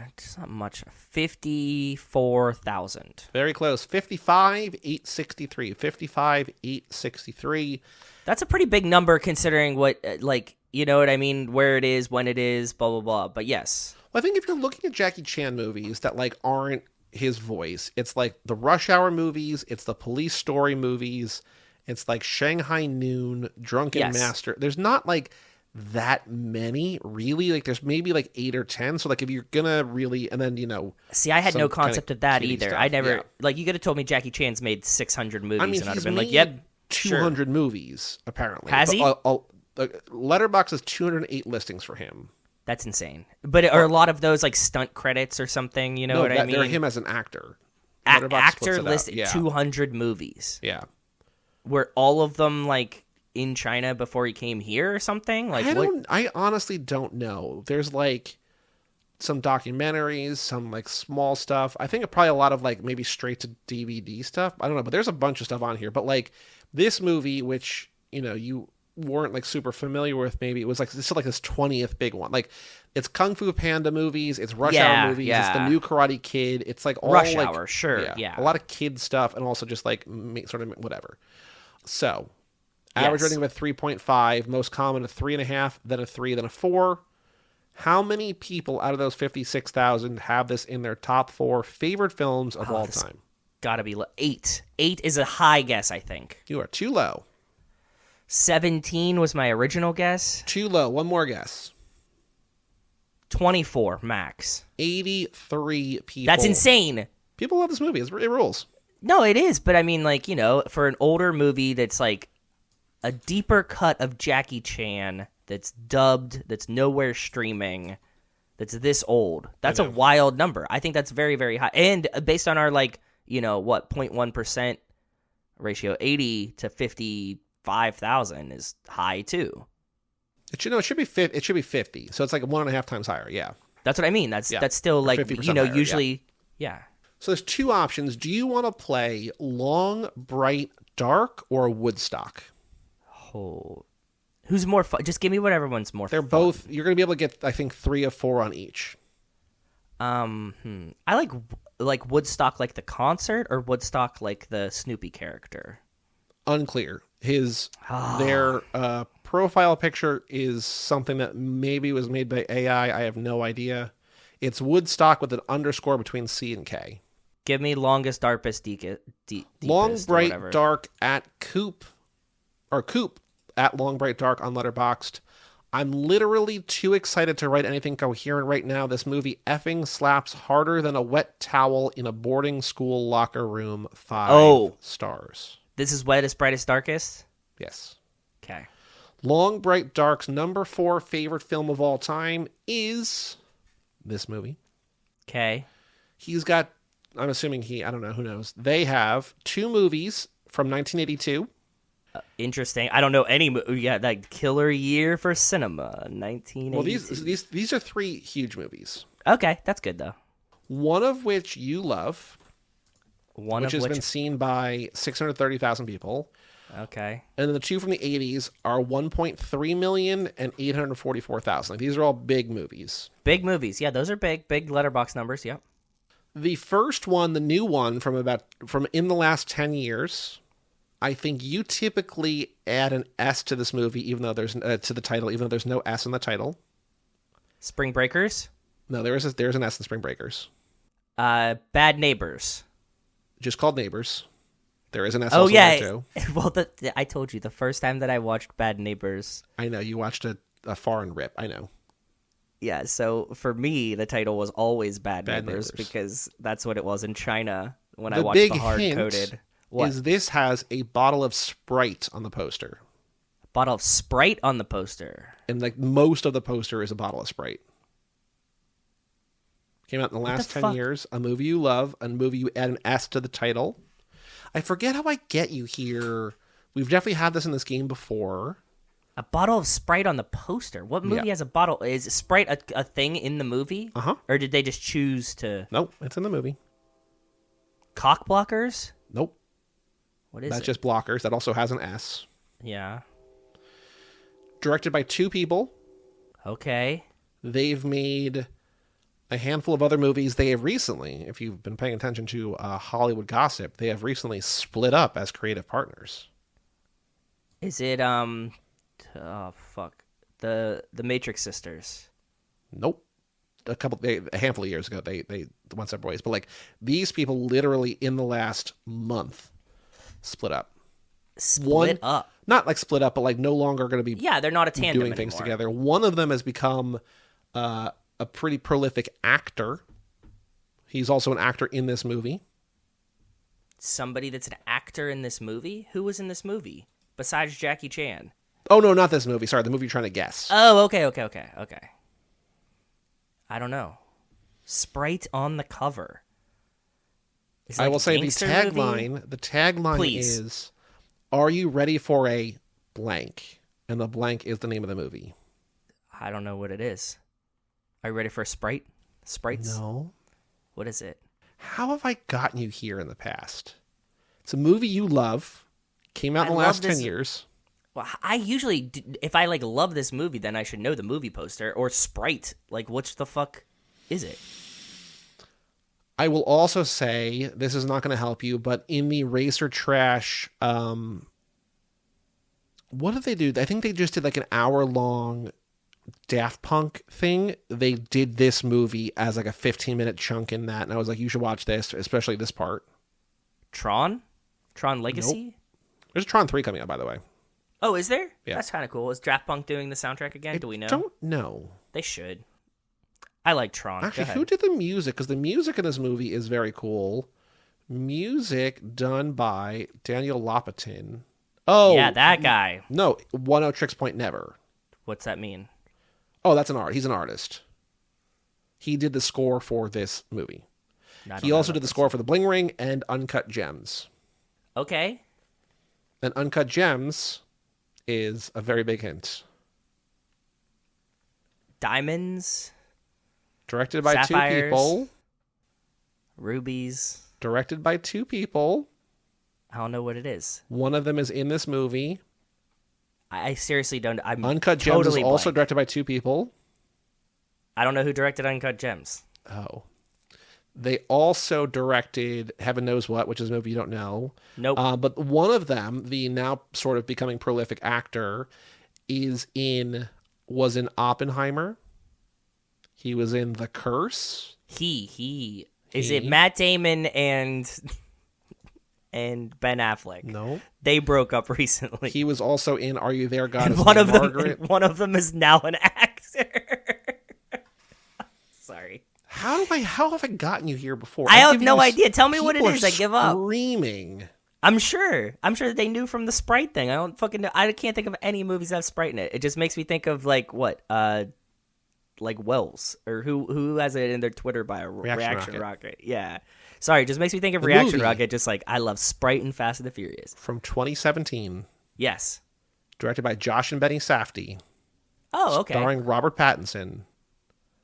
It's not much. 54,000. Very close. 55,863. 55,863. That's a pretty big number considering what, you know what I mean? Where it is, when it is, blah, blah, blah. But yes. Well, I think if you're looking at Jackie Chan movies that like aren't his voice, it's like the Rush Hour movies, it's the Police Story movies, it's like Shanghai Noon, Drunken Yes. Master. There's not like that many really. Like there's maybe like 8 or 10. So like if you're gonna really, and then See, I had some no kinda concept of that cutie either. stuff, I never, yeah. you could have told me Jackie Chan's made 600 movies, I mean, and I'd he's have been like, made yep, sure. 200 movies apparently. Has he? Letterboxd has 208 listings for him. That's insane. But are a lot of those like stunt credits or something? You know what I mean? They're him as an actor. A- Letterboxd splits actor it out. listed Yeah. 200 movies. Yeah. Were all of them like in China before he came here or something? Like what? I honestly don't know. There's like some documentaries, some like small stuff. I think probably a lot of like maybe straight to DVD stuff. I don't know, but there's a bunch of stuff on here. But like this movie, which you weren't like super familiar with, maybe it was like this is like his 20th big one. Like it's Kung Fu Panda movies, it's Rush Hour movies, it's the new Karate Kid. It's like all Rush like, Hour, sure, yeah. a lot of kid stuff, and also just like sort of whatever. So. Average Yes. rating of a 3.5, most common a 3.5, then a 3, then a 4. How many people out of those 56,000 have this in their top 4 favorite films of all time? Gotta be 8. 8 is a high guess, I think. You are too low. 17 was my original guess. Too low. One more guess. 24 max. 83 people. That's insane. People love this movie. It rules. No, it is, but I mean, like, for an older movie that's like a deeper cut of Jackie Chan that's dubbed, that's nowhere streaming, that's this old. That's a wild number. I think that's very, very high. And based on our 0.1% ratio, 80 to 55,000 is high too. It should be 50. So it's like 1.5 times higher. Yeah. That's what I mean. That's still Or like 50% higher, usually yeah. So there's 2 options. Do you want to play Long, Bright, Dark, or Woodstock? Oh, Who's more fun? Just give me whatever one's more They're fun. both. You're going to be able to get, I think, 3 of 4 on each. I like Woodstock, like the concert, or Woodstock, like the Snoopy character. Unclear. Their profile picture is something that maybe was made by AI. I have no idea. It's Woodstock with an underscore between C and K. Give me longest, darkest, deepest. Long, bright, whatever. dark at Coop at Long, Bright, Dark on Letterboxd. I'm literally too excited to write anything coherent right now. This movie effing slaps harder than a wet towel in a boarding school locker room. 5 stars. This is wettest, brightest, darkest? Yes. Okay. Long, Bright, Dark's number 4 favorite film of all time is this movie. Okay. He's got, I'm assuming I don't know, who knows. They have 2 movies from 1982. Interesting. I don't know any movie. Yeah, like killer year for cinema, 1982. Well, these are 3 huge movies. Okay, that's good though. One of which you love, which has been been seen by 630,000 people. Okay. And then the 2 from the 80s are 1.3 million and 844,000. Like, these are all big movies. Big movies. Yeah, those are big Letterboxd numbers. Yep. The first one, the new one from in the last 10 years, I think you typically add an S to this movie, even though there's to the title, even though there's no S in the title. Spring Breakers? No, there's an S in Spring Breakers. Bad Neighbors. Just called Neighbors. There is an S. Oh also yeah. there, too. Well, I told you the first time that I watched Bad Neighbors. I know you watched a foreign rip. I know. Yeah, so for me, the title was always Bad Neighbors Neighbors. because that's what it was in China when I The watched big the hard hint coded. What? is this has a bottle of Sprite on the poster, Bottle of Sprite on the poster. and like most of the poster is a bottle of Sprite. Came out in the last 10 fuck? years. A movie you love, a movie you add an S to the title. I forget how I get you here. We've definitely had this in this game before. A bottle of Sprite on the poster. What movie Yeah. has a bottle? Is Sprite a thing in the movie? Uh-huh. Or did they just choose to... Nope, it's in the movie. Cock blockers? Nope, What is that's it? just Blockers. That also has an S. Yeah. Directed by 2 people. Okay. They've made a handful of other movies. They have recently, if you've been paying attention to Hollywood gossip, they have recently split up as creative partners. Is it, oh, fuck. The Matrix Sisters. Nope. A handful of years ago, they went separate ways. But like these people, literally in the last month, split up. Split up? Not like split up, but like no longer going to be Yeah, they're not a tandem doing things anymore. together. One of them has become a pretty prolific actor. He's also an actor in this movie. Somebody that's an actor in this movie? Who was in this movie? Besides Jackie Chan? Oh no, not this movie. Sorry, the movie you're trying to guess. Oh, okay. I don't know. Sprite on the cover. Is it I like will a say the gangster movie? tagline Please. is, "Are you ready for a blank?" And the blank is the name of the movie. I don't know what it is. Are you ready for a Sprite? Sprites? No. What is it? How have I gotten you here in the past? It's a movie you love. Came out in the I last love 10 this- years. Well, I usually, if I like love this movie, then I should know the movie poster or Sprite. Like, which the fuck is it? I will also say, this is not going to help you, but in the Racer Trash, what did they do? I think they just did like an hour-long Daft Punk thing. They did this movie as like a 15-minute chunk in that, and I was like, you should watch this, especially this part. Tron? Tron Legacy? There's a Tron 3 coming out, by the way. Oh, is there? Yeah. That's kind of cool. Is Daft Punk doing the soundtrack again? Do we know? Don't know. They should. I like Tron. Go Actually, ahead. who did the music? Because the music in this movie is very cool. Music done by Daniel Lopatin. Oh, Yeah, that guy. No, 10 Tricks Point Never. What's that mean? Oh, that's an art. He's an artist. He did the score for this movie. I don't He know also about did the this. score for The Bling Ring and Uncut Gems. Okay. And Uncut Gems is a very big hint. Diamonds, Directed by Sapphires. 2 people. rubies. Directed by 2 people. I don't know what it is. One of them is in this movie. I seriously don't. I'm Uncut Gems totally is also blank. directed by two people. I don't know who directed Uncut Gems. Oh. They also directed Heaven Knows What, which is a movie you don't know. Nope. But one of them, the now sort of becoming prolific actor, was in Oppenheimer. He was in The Curse. Is it Matt Damon and Ben Affleck? No. They broke up recently. He was also in Are You There, God? And Is Margaret. one of them is now an actor. Sorry. How have I gotten you here before? I have no idea. Tell me what it People is. are I give up. Screaming. I'm sure that they knew from the Sprite thing. I don't fucking know. I can't think of any movies that have Sprite in it. It just makes me think of like what, like Wells or who has it in their Twitter bio? Reaction Rocket. Yeah. Sorry, it just makes me think of The Reaction movie. Rocket. Just like I love Sprite and Fast and the Furious. From 2017. Yes. Directed by Josh and Benny Safdie. Oh, okay. Starring Robert Pattinson.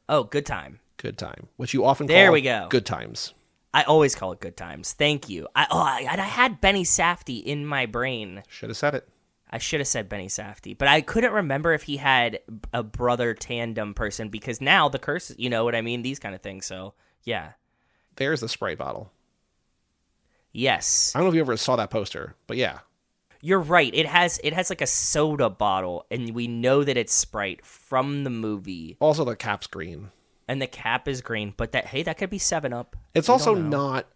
Oh, Good Time. Good Time. Which you often There call we go. Good Times. I always call it Good Times. Thank you. I had Benny Safdie in my brain. Should have said it. I should have said Benny Safdie, but I couldn't remember if he had a brother tandem person because now the curse, you know what I mean? These kind of things. So, yeah. There's the Sprite bottle. Yes. I don't know if you ever saw that poster, but yeah. You're right. It has like a soda bottle, and we know that it's Sprite from the movie. Also, the cap's green. And the cap is green, but that could be 7-Up. It's also not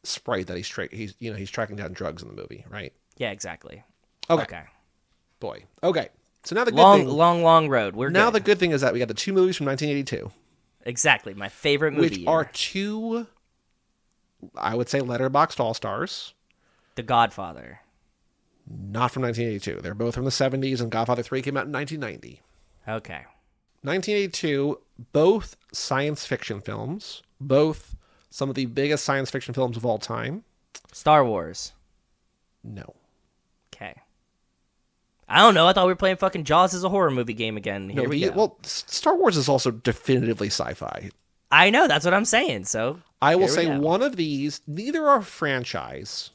Sprite that he's tracking down drugs in the movie, right? Yeah, exactly. Okay. Boy. Okay. So now the good thing. Long road. We're now good. the good thing is that we got the two movies from 1982. Exactly. My favorite movie Which year. are two, I would say, Letterboxd All-Stars. The Godfather. Not from 1982. They're both from the 70s, and Godfather 3 came out in 1990. Okay. 1982, both science fiction films, both some of the biggest science fiction films of all time. Star Wars. No. Okay. I don't know. I thought we were playing fucking Jaws as a horror movie game again. Here we go. Well, Star Wars is also definitively sci-fi. I know. That's what I'm saying. So I will here we say go. one of these, neither are a franchise.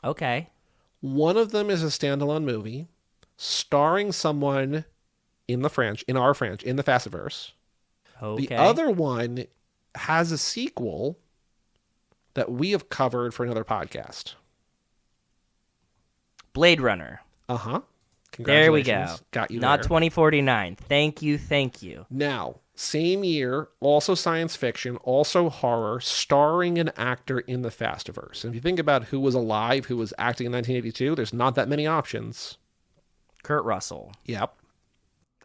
Okay. One of them is a standalone movie starring someone in the Fastiverse. Okay. The other one has a sequel that we have covered for another podcast. Blade Runner. Uh-huh. There we go. Congratulations. Got you Not there. 2049. Thank you. Now, same year, also science fiction, also horror, starring an actor in the Fastiverse. And if you think about who was alive, who was acting in 1982, there's not that many options. Kurt Russell. Yep.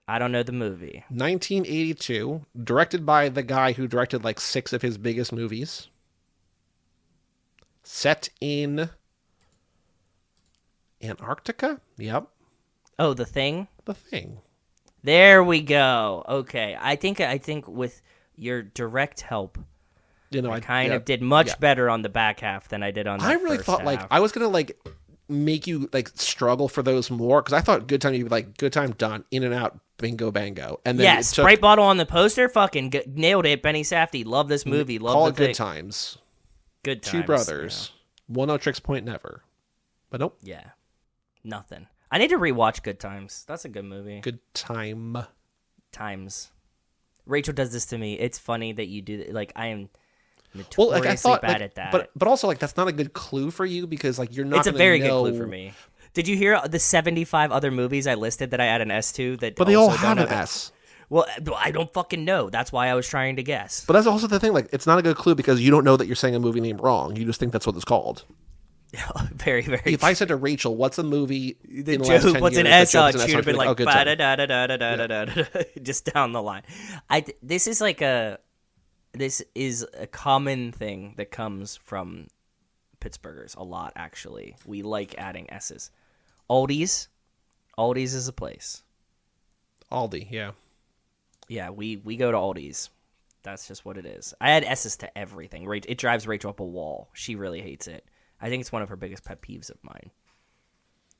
I don't know the movie. 1982, directed by the guy who directed like 6 of his biggest movies. Set in Antarctica? Yep. Oh, The Thing? The Thing. There we go. Okay. I think with your direct help, I kind of did much better on the back half than I did on the I really first thought half. like I was going to make you struggle for those more because I thought Good Time, you'd be like, Good Time, done, in and out, bingo bango. And then yeah, Sprite bottle on the poster, fucking nailed it. Benny Safdie, love this movie, love call the it thing. Good Times. Good Times. Two brothers. One no tricks point never. But nope. Yeah. Nothing. I need to rewatch Good Times. That's a good movie. Good Time. Times. Rachel does this to me. It's funny that you do that. Like, I am notoriously bad at that. But also that's not a good clue for you because you're not. It's a very good clue for me. Did you hear the 75 other movies I listed that I add an S to? But they all have an S. Well, I don't fucking know. That's why I was trying to guess. But that's also the thing. It's not a good clue because you don't know that you're saying a movie name wrong. You just think that's what it's called. Very, very. If I said to Rachel, "What's a movie?" The joke puts an S on, she would have been like, Good Time. just down the line. This is a common thing that comes from Pittsburghers a lot. Actually, we like adding S's. Aldi's is a place. Aldi, yeah. Yeah, we go to Aldi's. That's just what it is. I add S's to everything. It drives Rachel up a wall. She really hates it. I think it's one of her biggest pet peeves of mine.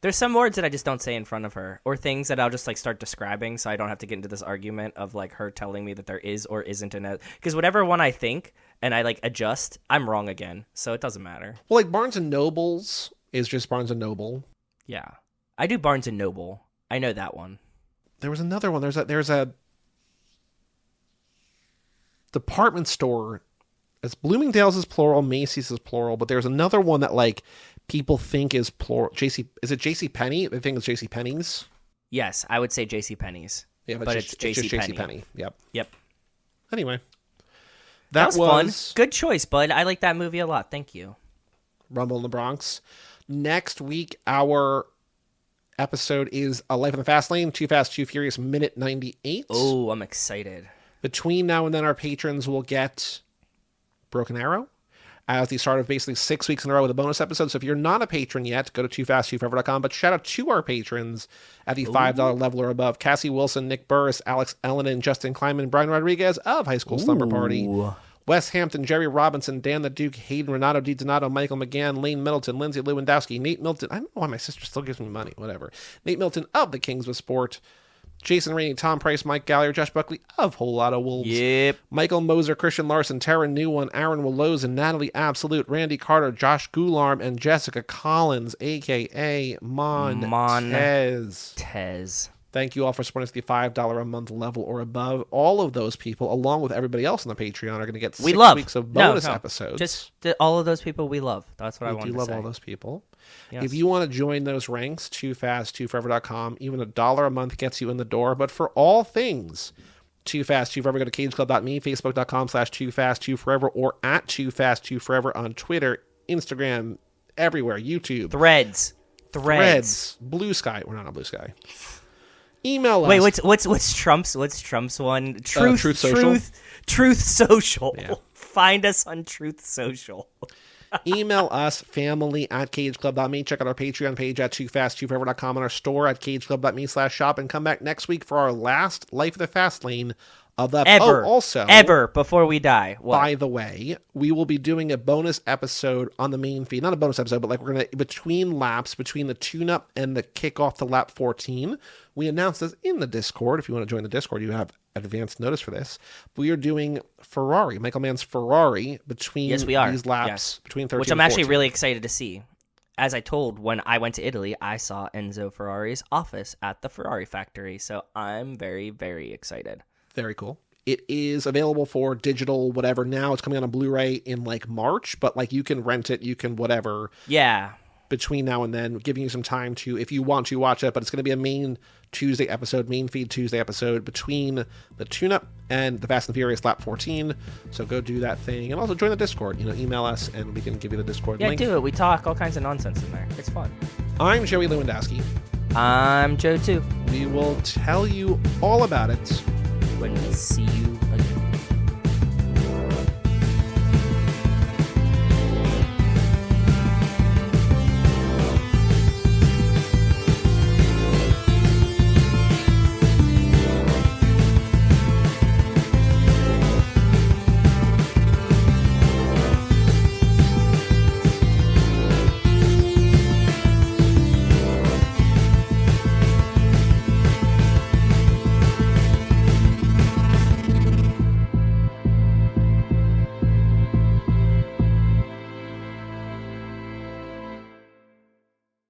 There's some words that I just don't say in front of her, or things that I'll just start describing, so I don't have to get into this argument of her telling me that there is or isn't an S. Because whatever one I think and I adjust, I'm wrong again, so it doesn't matter. Well, Barnes and Nobles is just Barnes and Noble. Yeah. I do Barnes and Noble. I know that one. There was another one. There's a department store. It's Bloomingdale's is plural, Macy's is plural, but there's another one that like people think is plural. Is it JCPenney? They think it's JCPenney's. Yes, I would say JCPenney's. Yeah, but it's just JCPenney. Yep. Anyway, that was fun. Good choice, bud. I like that movie a lot. Thank you. Rumble in the Bronx. Next week, our episode is A Life in the Fast Lane, Too Fast, Too Furious, minute 98. Oh, I'm excited. Between now and then, our patrons will get Broken Arrow as the start of basically 6 weeks in a row with a bonus episode. So if you're not a patron yet, go to toofasttooforever.com. But shout out to our patrons at the $5 level or above. Cassie Wilson, Nick Burris, Alex Ellenen, Justin Kleinman, Brian Rodriguez of High School Slumber Party, Wes Hampton, Jerry Robinson, Dan the Duke, Hayden Renato DiDonato, Michael McGann, Lane Middleton, Lindsay Lewandowski, Nate Milton. I don't know why my sister still gives me money. Whatever. Nate Milton of the Kings of Sport, Jason Rainey, Tom Price, Mike Gallagher, Josh Buckley of Whole Lotta Wolves. Yep. Michael Moser, Christian Larson, Tara Newone, Aaron Willows, and Natalie Absolute, Randy Carter, Josh Goularm, and Jessica Collins, a.k.a. Montez. Thank you all for supporting us at the $5 a month level or above. All of those people, along with everybody else on the Patreon, are going to get 6 weeks of bonus episodes. Just all of those people we love. That's what I wanted to say. We do love all those people. Yes. If you want to join those ranks, toofasttooforever.com. Even $1 a month gets you in the door. But for all things Too Fast, Too Forever, go to cageclub.me, facebook.com/toofasttooforever, or at toofasttooforever on Twitter, Instagram, everywhere, YouTube. Threads. Blue Sky. We're not on Blue Sky. Email us. Wait, what's Trump's one? Truth Social. Truth Social. Yeah. Find us on Truth Social. Email us, family@cageclub.me. Check out our Patreon page at toofasttooforever.com and our store at cageclub.me/shop, and come back next week for our last Life of the Fast Lane of that. Ever before we die. What? By the way, we will be doing a bonus episode on the main feed. Not a bonus episode, but like we're going to, between laps, between the tune-up and the kickoff to lap 14, we announced this in the Discord. If you want to join the Discord, you have advanced notice for this. We are doing Ferrari, Michael Mann's Ferrari, between these laps, between 13 which I'm and 14. actually really excited to see. As I told, when I went to Italy, I saw Enzo Ferrari's office at the Ferrari factory. So I'm very, very excited. Very cool. It is available for digital, whatever. Now it's coming out on Blu-ray in like March, but like you can rent it, you can whatever. Yeah. Between now and then, giving you some time to, if you want to watch it, but it's going to be a main Tuesday episode, main feed Tuesday episode between the tune-up and the Fast and Furious lap 14. So go do that thing, and also join the Discord. Email us and we can give you the Discord link. Yeah, do it. We talk all kinds of nonsense in there. It's fun. I'm Joey Lewandowski. I'm Joe too. We will tell you all about it when we see you again.